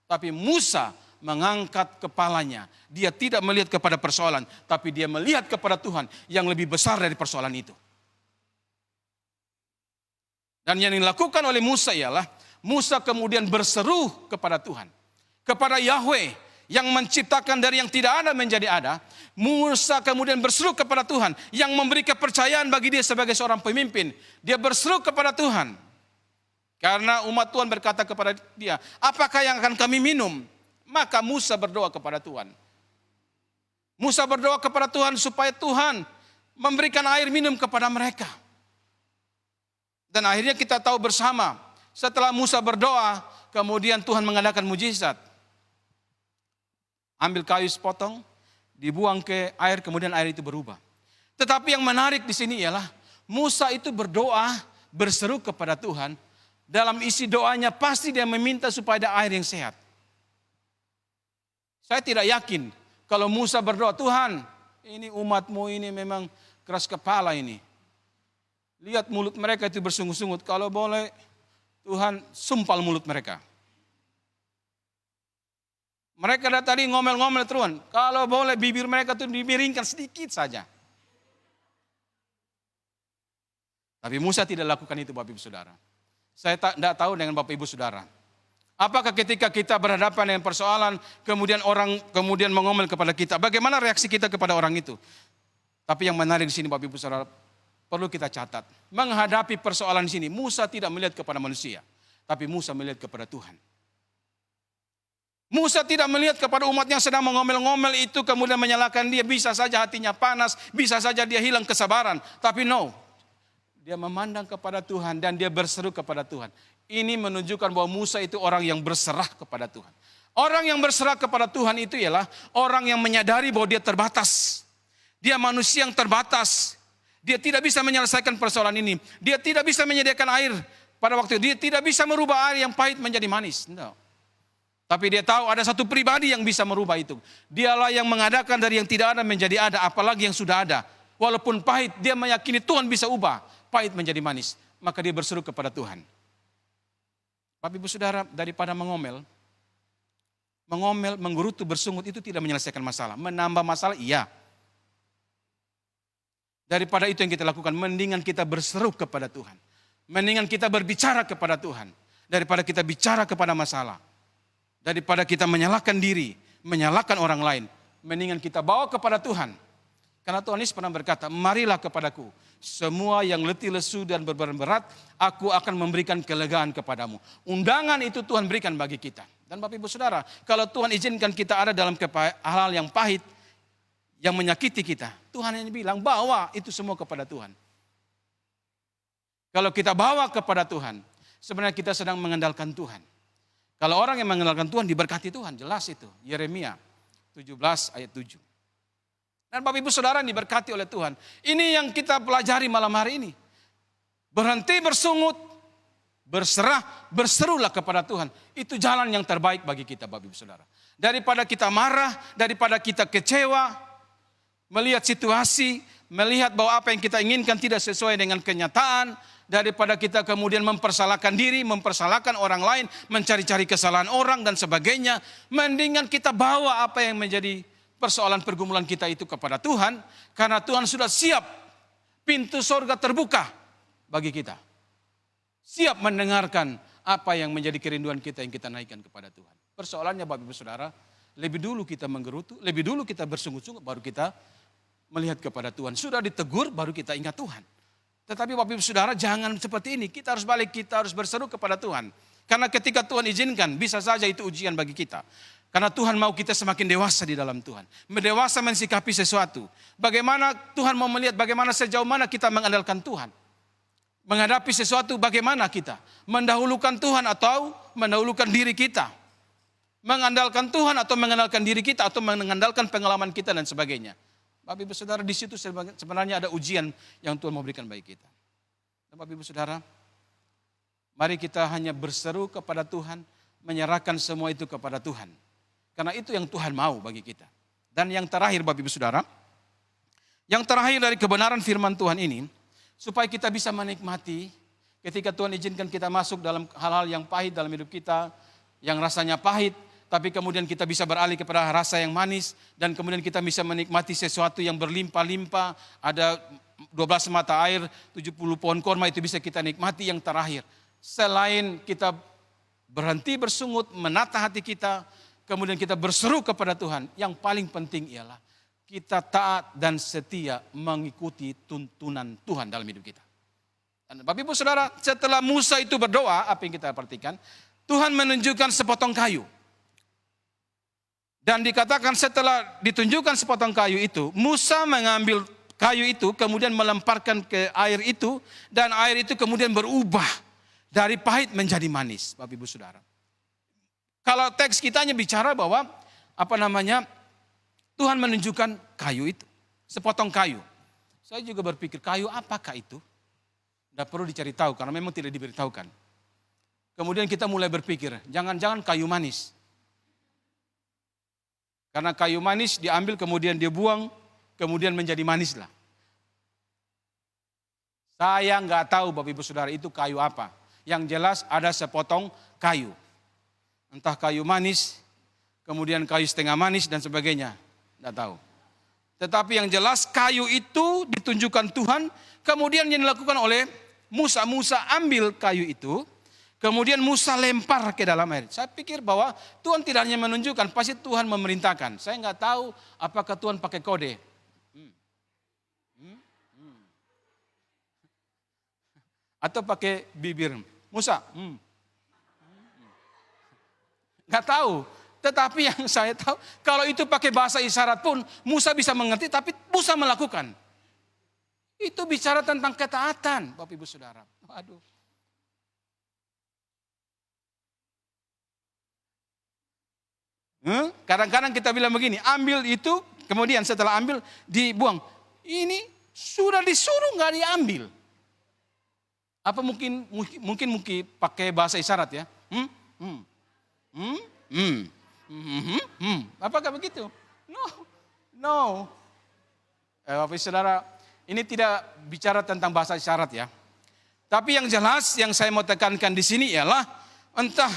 Tapi Musa mengangkat kepalanya. Dia tidak melihat kepada persoalan, tapi dia melihat kepada Tuhan yang lebih besar dari persoalan itu. Dan yang dilakukan oleh Musa ialah Musa kemudian berseru kepada Tuhan, kepada Yahweh yang menciptakan dari yang tidak ada menjadi ada. Musa kemudian berseru kepada Tuhan yang memberi kepercayaan bagi dia sebagai seorang pemimpin. Dia berseru kepada Tuhan karena umat Tuhan berkata kepada dia, apakah yang akan kami minum? Maka Musa berdoa kepada Tuhan. Musa berdoa kepada Tuhan supaya Tuhan memberikan air minum kepada mereka. Dan akhirnya kita tahu bersama, setelah Musa berdoa, kemudian Tuhan mengadakan mujizat. Ambil kayu sepotong, dibuang ke air, kemudian air itu berubah. Tetapi yang menarik di sini ialah Musa itu berdoa, berseru kepada Tuhan. Dalam isi doanya pasti dia meminta supaya ada air yang sehat. Saya tidak yakin kalau Musa berdoa, Tuhan, ini umatmu ini memang keras kepala ini. Lihat mulut mereka itu bersungut-sungut, kalau boleh Tuhan sumpal mulut mereka. Mereka tadi ngomel-ngomel Tuhan. Kalau boleh bibir mereka itu dimiringkan sedikit saja. Tapi Musa tidak lakukan itu Bapak Ibu Saudara. Saya tidak tahu dengan Bapak Ibu Saudara. Apakah ketika kita berhadapan dengan persoalan, kemudian orang kemudian mengomel kepada kita, bagaimana reaksi kita kepada orang itu? Tapi yang menarik di sini Bapak Ibu Saudara, perlu kita catat. Menghadapi persoalan di sini, Musa tidak melihat kepada manusia, tapi Musa melihat kepada Tuhan. Musa tidak melihat kepada umat yang sedang mengomel-ngomel itu, kemudian menyalahkan dia. Bisa saja hatinya panas, bisa saja dia hilang kesabaran. Tapi no, Dia memandang kepada Tuhan dan dia berseru kepada Tuhan. Ini menunjukkan bahwa Musa itu orang yang berserah kepada Tuhan. Orang yang berserah kepada Tuhan itu ialah orang yang menyadari bahwa dia terbatas. Dia manusia yang terbatas. Dia tidak bisa menyelesaikan persoalan ini. Dia tidak bisa menyediakan air pada waktu itu. Dia tidak bisa merubah air yang pahit menjadi manis. No. Tapi dia tahu ada satu pribadi yang bisa merubah itu. Dialah yang mengadakan dari yang tidak ada menjadi ada, apalagi yang sudah ada. Walaupun pahit, dia meyakini Tuhan bisa ubah pahit menjadi manis. Maka dia berseru kepada Tuhan. Bapak Ibu Saudara, daripada mengomel, menggerutu, bersungut itu tidak menyelesaikan masalah. Menambah masalah, iya. Daripada itu yang kita lakukan, mendingan kita berseru kepada Tuhan. Mendingan kita berbicara kepada Tuhan. Daripada kita bicara kepada masalah. Daripada kita menyalahkan diri, menyalahkan orang lain. Mendingan kita bawa kepada Tuhan. Karena Tuhan Yesus pernah berkata, marilah kepadaku. Semua yang letih lesu dan beban berat, aku akan memberikan kelegaan kepadamu. Undangan itu Tuhan berikan bagi kita. Dan Bapak Ibu Saudara, kalau Tuhan izinkan kita ada dalam hal yang pahit, yang menyakiti kita, Tuhan hanya bilang, bawa itu semua kepada Tuhan. Kalau kita bawa kepada Tuhan, sebenarnya kita sedang mengandalkan Tuhan. Kalau orang yang mengandalkan Tuhan, diberkati Tuhan, jelas itu. Yeremia 17 ayat 7. Dan Bapak Ibu Saudara diberkati oleh Tuhan. Ini yang kita pelajari malam hari ini. Berhenti bersungut, berserah, berserulah kepada Tuhan. Itu jalan yang terbaik bagi kita Bapak Ibu Saudara. Daripada kita marah, daripada kita kecewa, melihat situasi, melihat bahwa apa yang kita inginkan tidak sesuai dengan kenyataan, daripada kita kemudian mempersalahkan diri, mempersalahkan orang lain, mencari-cari kesalahan orang dan sebagainya, mendingan kita bawa apa yang menjadi persoalan pergumulan kita itu kepada Tuhan, karena Tuhan sudah siap, pintu sorga terbuka bagi kita. Siap mendengarkan apa yang menjadi kerinduan kita yang kita naikkan kepada Tuhan. Persoalannya Bapak Ibu Saudara, lebih dulu kita menggerutu, lebih dulu kita bersungut-sungut, baru kita melihat kepada Tuhan. Sudah ditegur, baru kita ingat Tuhan. Tetapi Bapak Ibu Saudara, jangan seperti ini. Kita harus balik, kita harus berseru kepada Tuhan. Karena ketika Tuhan izinkan, bisa saja itu ujian bagi kita. Karena Tuhan mau kita semakin dewasa di dalam Tuhan. Dewasa mensikapi sesuatu. Bagaimana Tuhan mau melihat bagaimana sejauh mana kita mengandalkan Tuhan. Menghadapi sesuatu bagaimana kita. Mendahulukan Tuhan atau mendahulukan diri kita. Mengandalkan Tuhan atau mengandalkan diri kita. Atau mengandalkan pengalaman kita dan sebagainya. Bapak Ibu Saudara, di situ sebenarnya ada ujian yang Tuhan mau berikan bagi kita. Dan Bapak Ibu Saudara, mari kita hanya berseru kepada Tuhan. Menyerahkan semua itu kepada Tuhan. Karena itu yang Tuhan mau bagi kita. Dan yang terakhir Bapak Ibu Saudara, yang terakhir dari kebenaran firman Tuhan ini, supaya kita bisa menikmati ketika Tuhan izinkan kita masuk dalam hal-hal yang pahit dalam hidup kita, yang rasanya pahit, tapi kemudian kita bisa beralih kepada rasa yang manis, dan kemudian kita bisa menikmati sesuatu yang berlimpah-limpah, ada 12 mata air, 70 pohon korma, itu bisa kita nikmati. Yang terakhir, selain kita berhenti bersungut, menata hati kita, kemudian kita berseru kepada Tuhan. Yang paling penting ialah kita taat dan setia mengikuti tuntunan Tuhan dalam hidup kita. Dan Bapak Ibu Saudara, setelah Musa itu berdoa, apa yang kita perhatikan? Tuhan menunjukkan sepotong kayu. Dan dikatakan setelah ditunjukkan sepotong kayu itu, Musa mengambil kayu itu, kemudian melemparkan ke air itu, dan air itu kemudian berubah dari pahit menjadi manis, Bapak Ibu Saudara. Kalau teks kitanya bicara bahwa Tuhan menunjukkan kayu itu, sepotong kayu. Saya juga berpikir kayu apakah itu? Tidak perlu dicari tahu karena memang tidak diberitahukan. Kemudian kita mulai berpikir, jangan-jangan kayu manis. Karena kayu manis diambil kemudian dia buang, kemudian menjadi manis lah. Saya nggak tahu Bapak Ibu Saudara itu kayu apa. Yang jelas ada sepotong kayu. Entah kayu manis, kemudian kayu setengah manis dan sebagainya. Tidak tahu. Tetapi yang jelas kayu itu ditunjukkan Tuhan. Kemudian yang dilakukan oleh Musa. Musa ambil kayu itu. Kemudian Musa lempar ke dalam air. Saya pikir bahwa Tuhan tidak hanya menunjukkan, pasti Tuhan memerintahkan. Saya nggak tahu apakah Tuhan pakai kode. Atau pakai bibir. Musa. Nggak tahu. Tetapi yang saya tahu, kalau itu pakai bahasa isyarat pun Musa bisa mengerti, tapi Musa melakukan. Itu bicara tentang ketaatan, Bapak Ibu Saudara. Waduh. Kadang-kadang kita bilang begini, ambil itu, kemudian setelah ambil dibuang. Ini sudah disuruh nggak diambil. Apa mungkin pakai bahasa isyarat ya? Apakah begitu? No. Bapak Saudara, ini tidak bicara tentang bahasa isyarat ya. Tapi yang jelas yang saya mau tekankan di sini ialah entah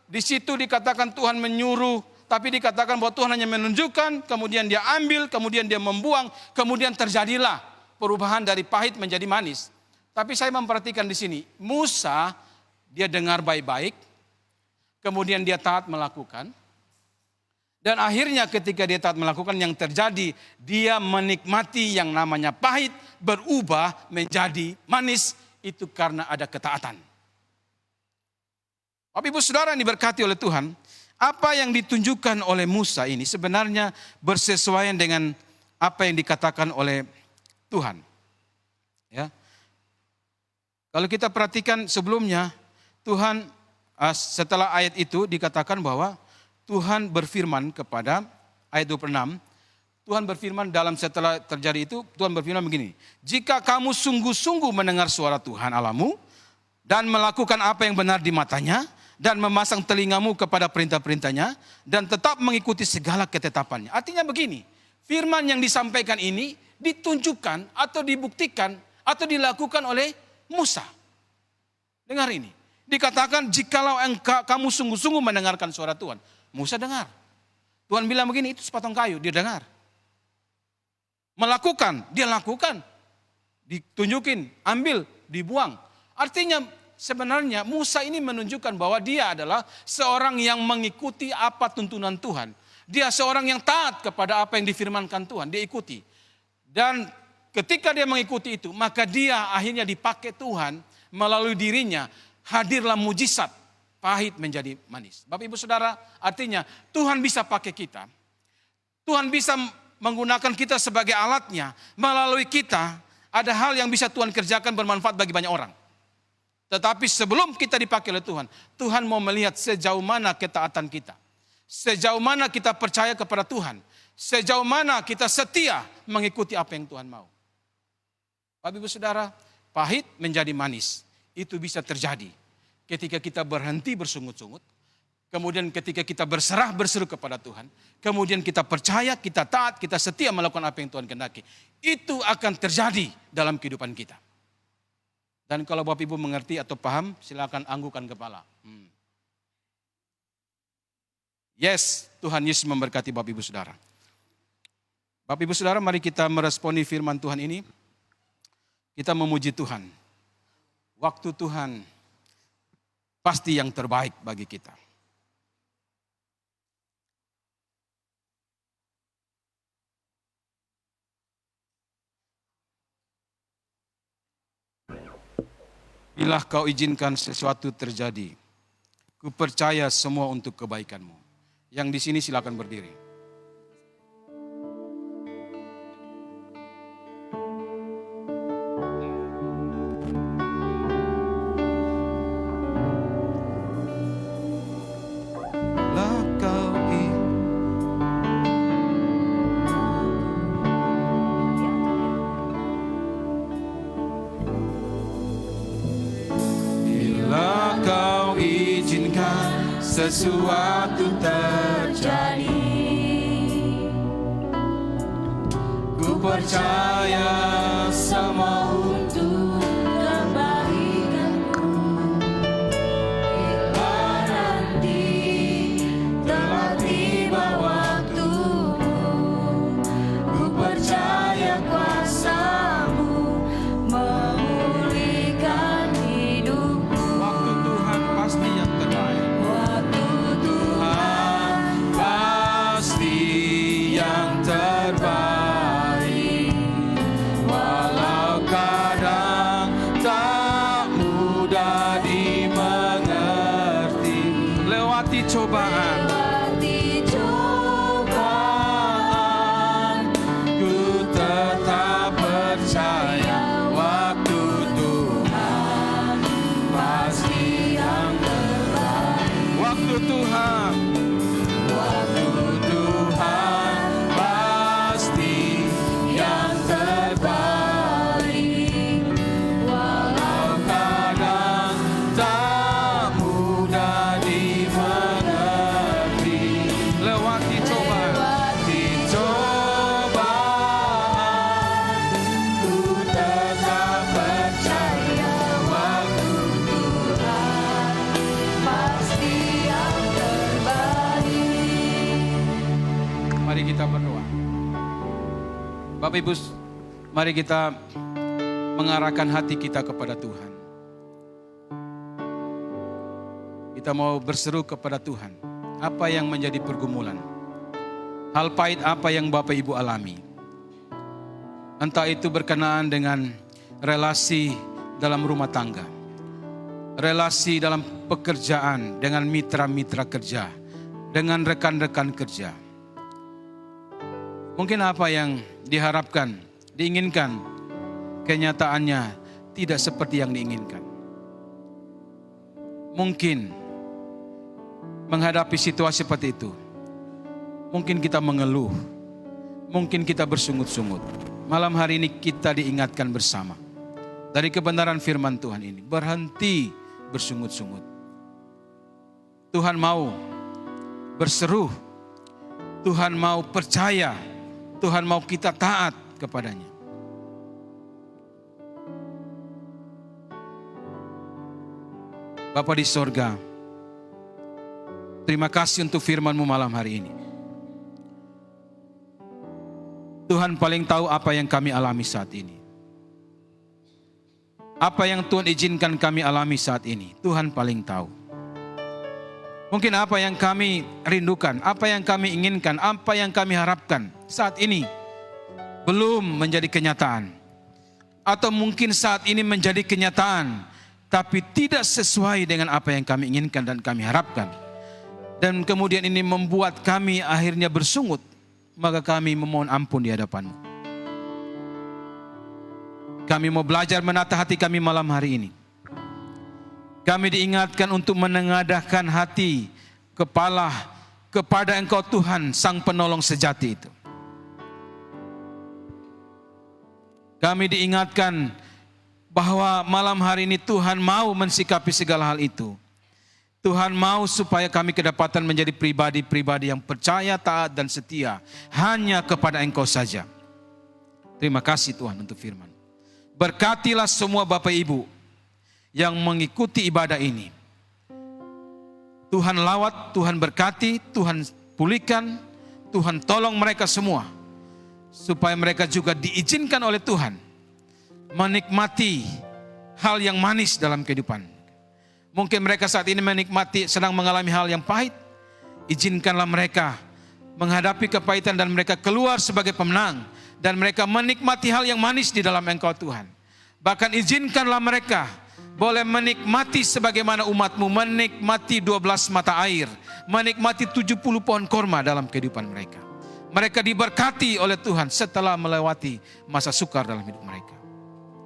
di situ dikatakan Tuhan menyuruh, tapi dikatakan bahwa Tuhan hanya menunjukkan, kemudian dia ambil, kemudian dia membuang, kemudian terjadilah perubahan dari pahit menjadi manis. Tapi saya memperhatikan di sini, Musa dia dengar baik-baik, kemudian dia taat melakukan. Dan akhirnya ketika dia taat melakukan, yang terjadi dia menikmati yang namanya pahit berubah menjadi manis, itu karena ada ketaatan. Bapak Ibu Saudara yang diberkati oleh Tuhan, apa yang ditunjukkan oleh Musa ini sebenarnya bersesuaian dengan apa yang dikatakan oleh Tuhan. Ya. Kalau kita perhatikan sebelumnya, Tuhan setelah ayat itu dikatakan bahwa Tuhan berfirman kepada ayat 26, Tuhan berfirman setelah terjadi itu, Tuhan berfirman begini, jika kamu sungguh-sungguh mendengar suara Tuhan Allahmu dan melakukan apa yang benar di matanya dan memasang telingamu kepada perintah-perintahnya dan tetap mengikuti segala ketetapannya. Artinya begini, firman yang disampaikan ini ditunjukkan atau dibuktikan atau dilakukan oleh Musa. Dengar ini. Dikatakan jikalau kamu sungguh-sungguh mendengarkan suara Tuhan. Musa dengar. Tuhan bilang begini, itu sepotong kayu, dia dengar. Melakukan, dia lakukan. Ditunjukin, ambil, dibuang. Artinya sebenarnya Musa ini menunjukkan bahwa dia adalah seorang yang mengikuti apa tuntunan Tuhan. Dia seorang yang taat kepada apa yang difirmankan Tuhan, dia ikuti. Dan ketika dia mengikuti itu, maka dia akhirnya dipakai Tuhan melalui dirinya, hadirlah mujizat, pahit menjadi manis. Bapak Ibu Saudara, artinya Tuhan bisa pakai kita. Tuhan bisa menggunakan kita sebagai alatnya. Melalui kita, ada hal yang bisa Tuhan kerjakan bermanfaat bagi banyak orang. Tetapi sebelum kita dipakai oleh Tuhan, Tuhan mau melihat sejauh mana ketaatan kita. Sejauh mana kita percaya kepada Tuhan. Sejauh mana kita setia mengikuti apa yang Tuhan mau. Bapak Ibu Saudara, pahit menjadi manis. Itu bisa terjadi ketika kita berhenti bersungut-sungut. Kemudian ketika kita berserah berseru kepada Tuhan. Kemudian kita percaya, kita taat, kita setia melakukan apa yang Tuhan kehendaki. Itu akan terjadi dalam kehidupan kita. Dan kalau Bapak Ibu mengerti atau paham, silakan anggukan kepala. Yes, Tuhan Yesus memberkati Bapak Ibu Saudara. Bapak Ibu Saudara, mari kita meresponi firman Tuhan ini. Kita memuji Tuhan. Waktu Tuhan pasti yang terbaik bagi kita. Bila kau izinkan sesuatu terjadi, ku percaya semua untuk kebaikanmu. Yang di sini silakan berdiri. Sesuatu terjadi, ku percaya semua untuk kebaikanku. Bila nanti telah tiba waktumu, ku percaya kuasa-Mu memulihkan hidupku. Waktu Tuhan pasti yang terbaik. Bapak Ibu, mari kita mengarahkan hati kita kepada Tuhan. Kita mau berseru kepada Tuhan. Apa yang menjadi pergumulan? Hal pahit apa yang Bapak Ibu alami? Entah itu berkenaan dengan relasi dalam rumah tangga, relasi dalam pekerjaan dengan mitra-mitra kerja, dengan rekan-rekan kerja. Mungkin apa yang diharapkan, diinginkan, kenyataannya tidak seperti yang diinginkan. Mungkin menghadapi situasi seperti itu, mungkin kita mengeluh, mungkin kita bersungut-sungut. Malam hari ini kita diingatkan bersama dari kebenaran firman Tuhan ini. Berhenti bersungut-sungut. Tuhan mau berseru, Tuhan mau percaya, Tuhan mau kita taat kepadanya. Bapa di sorga, terima kasih untuk firman-Mu malam hari ini. Tuhan paling tahu apa yang kami alami saat ini. Apa yang Tuhan izinkan kami alami saat ini, Tuhan paling tahu. Mungkin apa yang kami rindukan, apa yang kami inginkan, apa yang kami harapkan saat ini belum menjadi kenyataan. Atau mungkin saat ini menjadi kenyataan, tapi tidak sesuai dengan apa yang kami inginkan dan kami harapkan. Dan kemudian ini membuat kami akhirnya bersungut. Maka kami memohon ampun di hadapan-Mu. Kami mau belajar menata hati kami malam hari ini. Kami diingatkan untuk menengadahkan hati, kepala kepada Engkau Tuhan, Sang Penolong sejati itu. Kami diingatkan bahwa malam hari ini Tuhan mau mensikapi segala hal itu. Tuhan mau supaya kami kedapatan menjadi pribadi-pribadi yang percaya, taat, dan setia hanya kepada Engkau saja. Terima kasih Tuhan untuk firman. Berkatilah semua Bapak Ibu yang mengikuti ibadah ini. Tuhan lawat, Tuhan berkati, Tuhan pulihkan, Tuhan tolong mereka semua. Supaya mereka juga diizinkan oleh Tuhan menikmati hal yang manis dalam kehidupan. Mungkin mereka saat ini menikmati, sedang mengalami hal yang pahit. Izinkanlah mereka menghadapi kepahitan dan mereka keluar sebagai pemenang. Dan mereka menikmati hal yang manis di dalam Engkau Tuhan. Bahkan izinkanlah mereka boleh menikmati sebagaimana umat-Mu menikmati 12 mata air. Menikmati 70 pohon korma dalam kehidupan mereka. Mereka diberkati oleh Tuhan setelah melewati masa sukar dalam hidup mereka.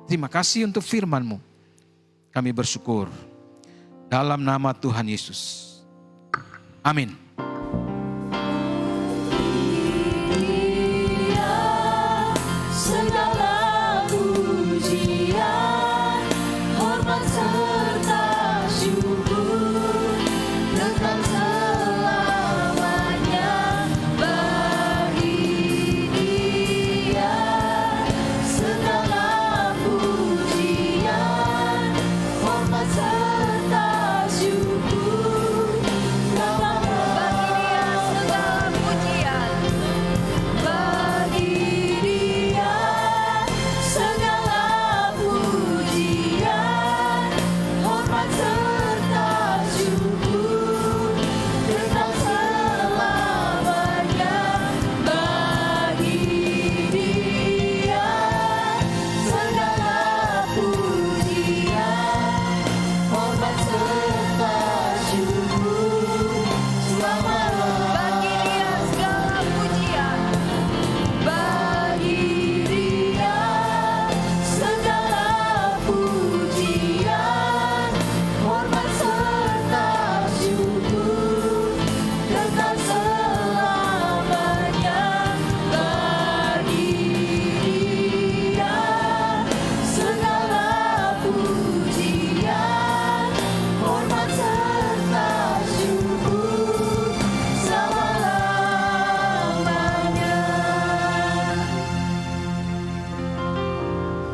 Terima kasih untuk firman-Mu. Kami bersyukur. Dalam nama Tuhan Yesus. Amin. Segala pujian, hormat serta syukur kekal selamanya bagi Dia. Segala pujian, hormat serta syukur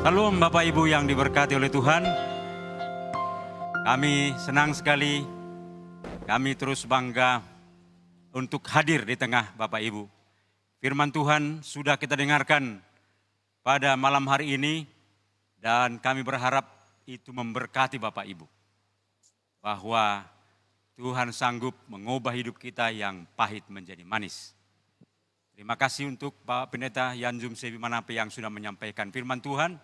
Shalom Bapak Ibu yang diberkati oleh Tuhan. Kami senang sekali, kami terus bangga untuk hadir di tengah Bapak Ibu. Firman Tuhan sudah kita dengarkan pada malam hari ini, dan kami berharap itu memberkati Bapak Ibu. Bahwa Tuhan sanggup mengubah hidup kita yang pahit menjadi manis. Terima kasih untuk Pak Pendeta Yanjum Sebi Manape yang sudah menyampaikan firman Tuhan.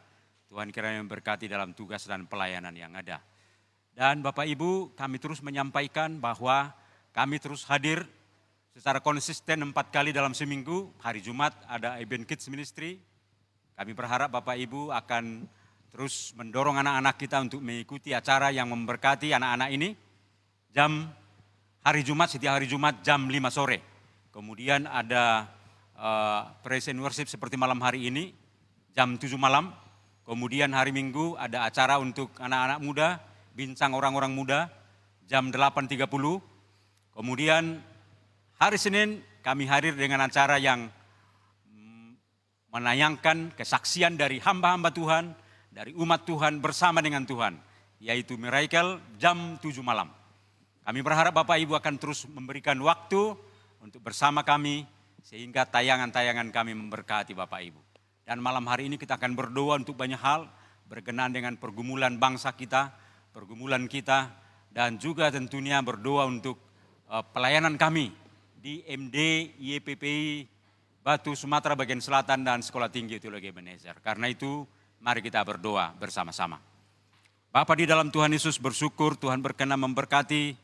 Tuhan kiranya memberkati dalam tugas dan pelayanan yang ada. Dan Bapak Ibu, kami terus menyampaikan bahwa kami terus hadir secara konsisten 4 kali dalam seminggu. Hari Jumat ada Event Kids Ministry. Kami berharap Bapak Ibu akan terus mendorong anak-anak kita untuk mengikuti acara yang memberkati anak-anak ini. Setiap hari Jumat jam 5 sore. Kemudian ada praise and worship seperti malam hari ini, jam 7 malam. Kemudian hari Minggu ada acara untuk anak-anak muda, bincang orang-orang muda, jam 8.30. Kemudian hari Senin kami hadir dengan acara yang menayangkan kesaksian dari hamba-hamba Tuhan, dari umat Tuhan bersama dengan Tuhan, yaitu Miracle jam 7 malam. Kami berharap Bapak Ibu akan terus memberikan waktu untuk bersama kami, sehingga tayangan-tayangan kami memberkati Bapak Ibu. Dan malam hari ini kita akan berdoa untuk banyak hal, berkenaan dengan pergumulan bangsa kita, pergumulan kita, dan juga tentunya berdoa untuk pelayanan kami di MD YPPI Batu Sumatera bagian selatan dan Sekolah Tinggi Teologi Ebenezer. Karena itu, mari kita berdoa bersama-sama. Bapa di dalam Tuhan Yesus, bersyukur Tuhan berkenan memberkati.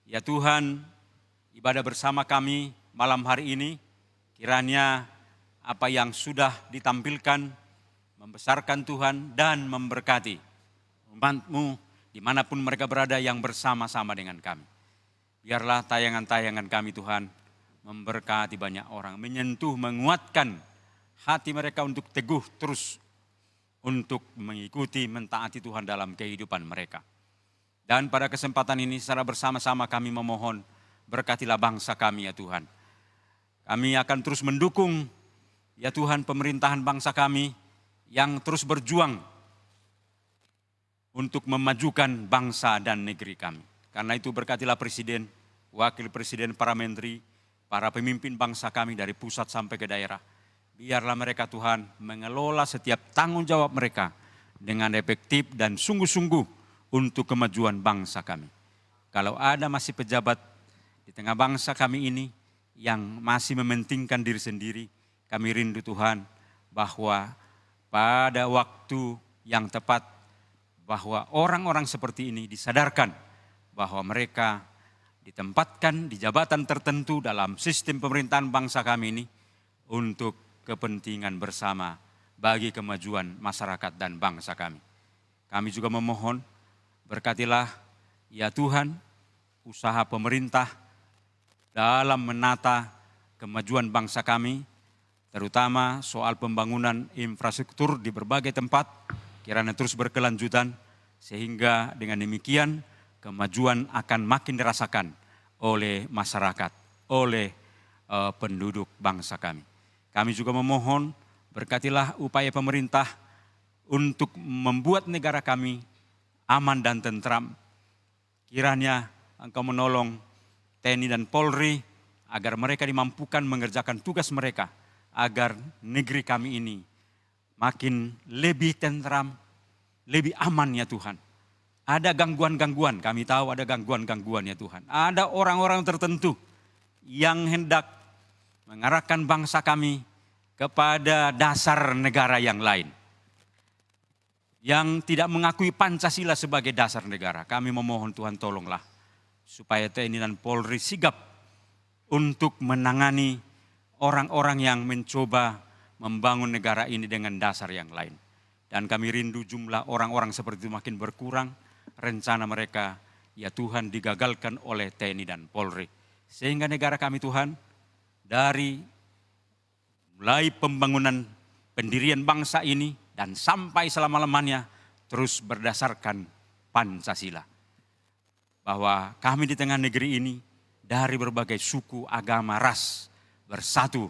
Ya Tuhan, ibadah bersama kami malam hari ini, kiranya apa yang sudah ditampilkan membesarkan Tuhan dan memberkati umat-Mu dimanapun mereka berada yang bersama-sama dengan kami. Biarlah tayangan-tayangan kami Tuhan memberkati banyak orang, menyentuh, menguatkan hati mereka untuk teguh terus untuk mengikuti, mentaati Tuhan dalam kehidupan mereka. Dan pada kesempatan ini secara bersama-sama kami memohon, berkatilah bangsa kami ya Tuhan. Kami akan terus mendukung ya Tuhan pemerintahan bangsa kami yang terus berjuang untuk memajukan bangsa dan negeri kami. Karena itu berkatilah Presiden, Wakil Presiden, para menteri, para pemimpin bangsa kami dari pusat sampai ke daerah. Biarlah mereka Tuhan mengelola setiap tanggung jawab mereka dengan efektif dan sungguh-sungguh untuk kemajuan bangsa kami. Kalau ada masih pejabat di tengah bangsa kami ini yang masih mementingkan diri sendiri, kami rindu Tuhan bahwa pada waktu yang tepat bahwa orang-orang seperti ini disadarkan bahwa mereka ditempatkan di jabatan tertentu dalam sistem pemerintahan bangsa kami ini untuk kepentingan bersama bagi kemajuan masyarakat dan bangsa kami. Kami juga memohon, berkatilah ya Tuhan usaha pemerintah dalam menata kemajuan bangsa kami, terutama soal pembangunan infrastruktur di berbagai tempat, kiranya terus berkelanjutan, sehingga dengan demikian kemajuan akan makin dirasakan oleh masyarakat, oleh penduduk bangsa kami. Kami juga memohon, berkatilah upaya pemerintah untuk membuat negara kami aman dan tentram. Kiranya Engkau menolong TNI dan Polri agar mereka dimampukan mengerjakan tugas mereka, agar negeri kami ini makin lebih tentram, lebih aman ya Tuhan. Ada gangguan-gangguan, kami tahu ada gangguan-gangguan ya Tuhan. Ada orang-orang tertentu yang hendak mengarahkan bangsa kami kepada dasar negara yang lain. Yang tidak mengakui Pancasila sebagai dasar negara. Kami memohon Tuhan tolonglah supaya TNI dan Polri sigap untuk menangani orang-orang yang mencoba membangun negara ini dengan dasar yang lain. Dan kami rindu jumlah orang-orang seperti itu makin berkurang. Rencana mereka ya Tuhan digagalkan oleh TNI dan Polri. Sehingga negara kami Tuhan dari mulai pembangunan pendirian bangsa ini dan sampai selama-lamanya terus berdasarkan Pancasila. Bahwa kami di tengah negeri ini dari berbagai suku, agama, ras bersatu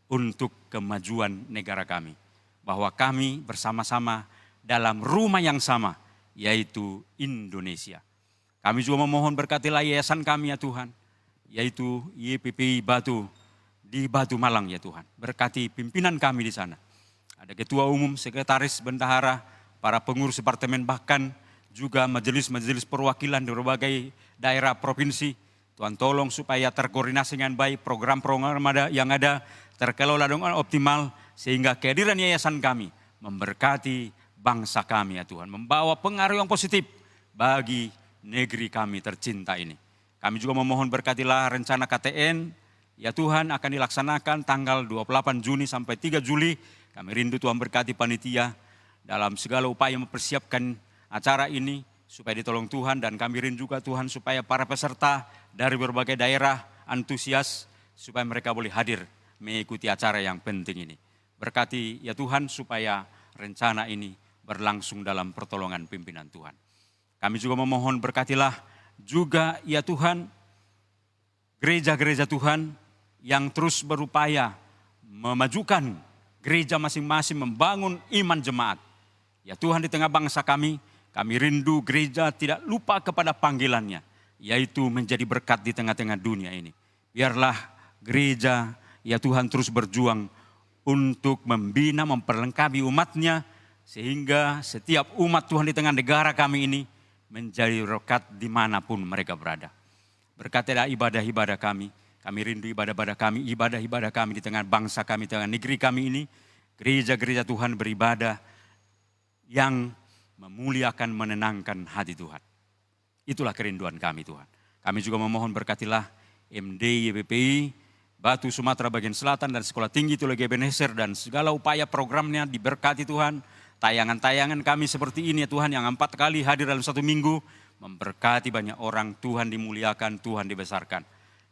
untuk kemajuan negara kami. Bahwa kami bersama-sama dalam rumah yang sama, yaitu Indonesia. Kami juga memohon berkatilah yayasan kami ya Tuhan, yaitu YPPI Batu di Batu Malang ya Tuhan. Berkati pimpinan kami di sana, ada ketua umum, sekretaris, bendahara, para pengurus departemen, bahkan juga majelis-majelis perwakilan di berbagai daerah provinsi. Tuhan tolong supaya terkoordinasi dengan baik, program-program yang ada terkelola dengan optimal, sehingga kehadiran yayasan kami memberkati bangsa kami ya Tuhan, membawa pengaruh yang positif bagi negeri kami tercinta ini. Kami juga memohon berkatilah rencana KTN, ya Tuhan akan dilaksanakan tanggal 28 Juni sampai 3 Juli. Kami rindu Tuhan berkati panitia dalam segala upaya mempersiapkan acara ini supaya ditolong Tuhan, dan kami rindu juga Tuhan supaya para peserta dari berbagai daerah antusias supaya mereka boleh hadir mengikuti acara yang penting ini. Berkati ya Tuhan supaya rencana ini berlangsung dalam pertolongan pimpinan Tuhan. Kami juga memohon berkatilah juga ya Tuhan gereja-gereja Tuhan yang terus berupaya memajukan gereja masing-masing, membangun iman jemaat. Ya Tuhan, di tengah bangsa kami rindu gereja tidak lupa kepada panggilannya, yaitu menjadi berkat di tengah-tengah dunia ini. Biarlah gereja ya Tuhan terus berjuang untuk membina, memperlengkapi umatnya, sehingga setiap umat Tuhan di tengah negara kami ini menjadi berkat dimanapun mereka berada. Berkatilah ibadah-ibadah kami. Kami rindu ibadah-ibadah kami di tengah bangsa kami, di tengah negeri kami ini. Gereja-gereja Tuhan beribadah yang memuliakan, menenangkan hati Tuhan. Itulah kerinduan kami Tuhan. Kami juga memohon berkatilah MD YPPI, Batu Sumatera bagian selatan, dan Sekolah Tinggi Teologi Ebenezer, dan segala upaya programnya diberkati Tuhan. Tayangan-tayangan kami seperti ini ya Tuhan, yang 4 kali hadir dalam 1 minggu, memberkati banyak orang. Tuhan dimuliakan, Tuhan dibesarkan.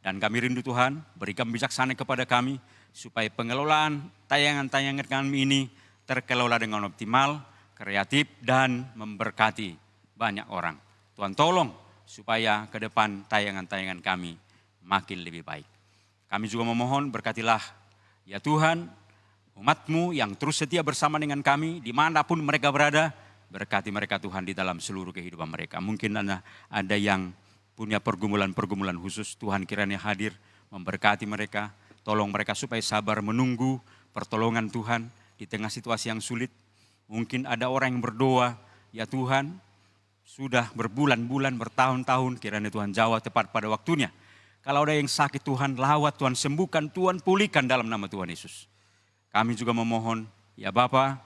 Dan kami rindu Tuhan, berikan bijaksana kepada kami, supaya pengelolaan tayangan-tayangan kami ini terkelola dengan optimal, kreatif, dan memberkati banyak orang. Tuhan tolong supaya ke depan tayangan-tayangan kami makin lebih baik. Kami juga memohon berkatilah ya Tuhan, umat-Mu yang terus setia bersama dengan kami dimanapun mereka berada. Berkati mereka Tuhan di dalam seluruh kehidupan mereka. Mungkin ada yang punya pergumulan-pergumulan khusus, Tuhan kiranya hadir memberkati mereka. Tolong mereka supaya sabar menunggu pertolongan Tuhan di tengah situasi yang sulit. Mungkin ada orang yang berdoa, ya Tuhan sudah berbulan-bulan, bertahun-tahun, kiranya Tuhan jawab tepat pada waktunya. Kalau ada yang sakit Tuhan lawat, Tuhan sembuhkan, Tuhan pulihkan dalam nama Tuhan Yesus. Kami juga memohon, ya Bapa,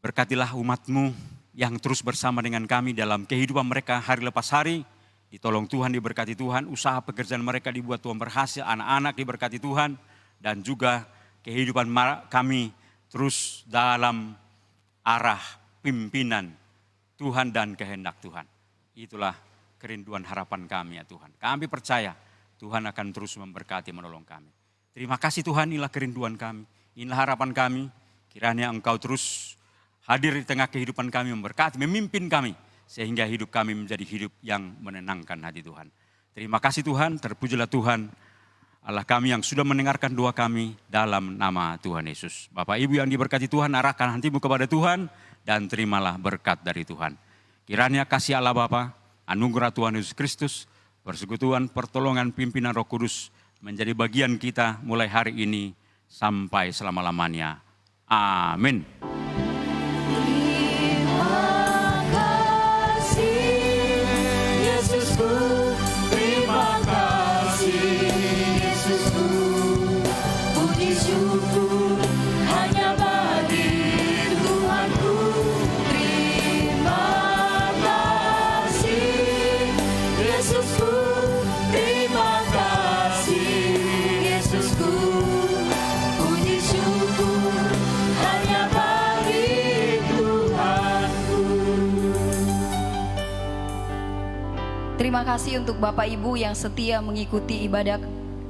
berkatilah umat-Mu yang terus bersama dengan kami dalam kehidupan mereka hari lepas hari. Ditolong Tuhan, diberkati Tuhan, usaha pekerjaan mereka dibuat Tuhan berhasil, anak-anak diberkati Tuhan, dan juga kehidupan kami terus dalam arah pimpinan Tuhan dan kehendak Tuhan. Itulah kerinduan harapan kami ya Tuhan. Kami percaya Tuhan akan terus memberkati, menolong kami. Terima kasih Tuhan, inilah kerinduan kami, inilah harapan kami. Kiranya Engkau terus hadir di tengah kehidupan kami, memberkati, memimpin kami, sehingga hidup kami menjadi hidup yang menenangkan hati Tuhan. Terima kasih Tuhan, terpujilah Tuhan, Allah kami yang sudah mendengarkan doa kami dalam nama Tuhan Yesus. Bapak Ibu yang diberkati Tuhan, arahkan hatimu kepada Tuhan dan terimalah berkat dari Tuhan. Kiranya kasih Allah Bapa, anugerah Tuhan Yesus Kristus, persekutuan, pertolongan pimpinan Roh Kudus menjadi bagian kita mulai hari ini sampai selama-lamanya. Amin. Terima kasih untuk Bapak Ibu yang setia mengikuti ibadah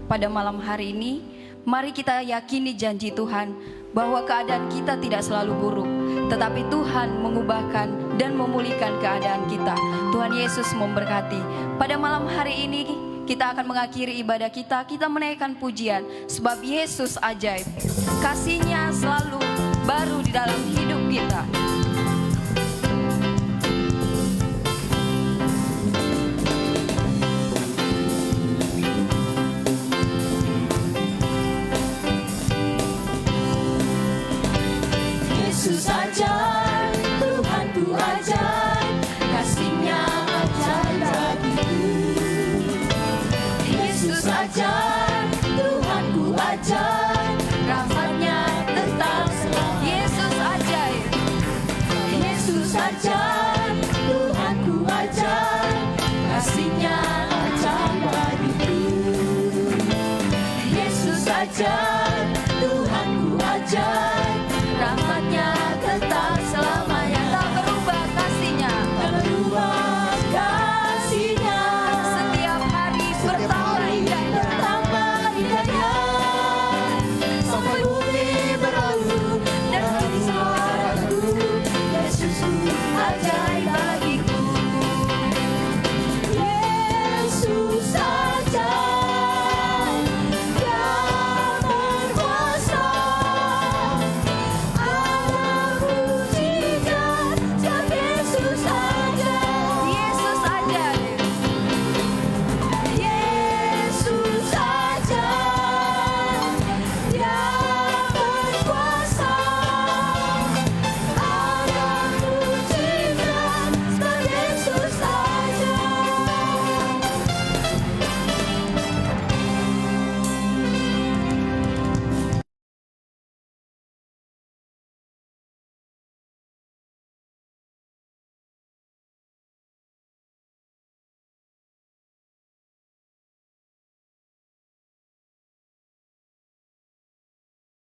pada malam hari ini. Mari kita yakini janji Tuhan bahwa keadaan kita tidak selalu buruk, tetapi Tuhan mengubahkan dan memulihkan keadaan kita. Tuhan Yesus memberkati. Pada malam hari ini kita akan mengakhiri ibadah kita menaikkan pujian sebab Yesus ajaib. Kasih-Nya selalu baru di dalam hidup kita. ajar, Tuhan ku ajar, kasih-Nya tanpa hidup. Yesus ajar.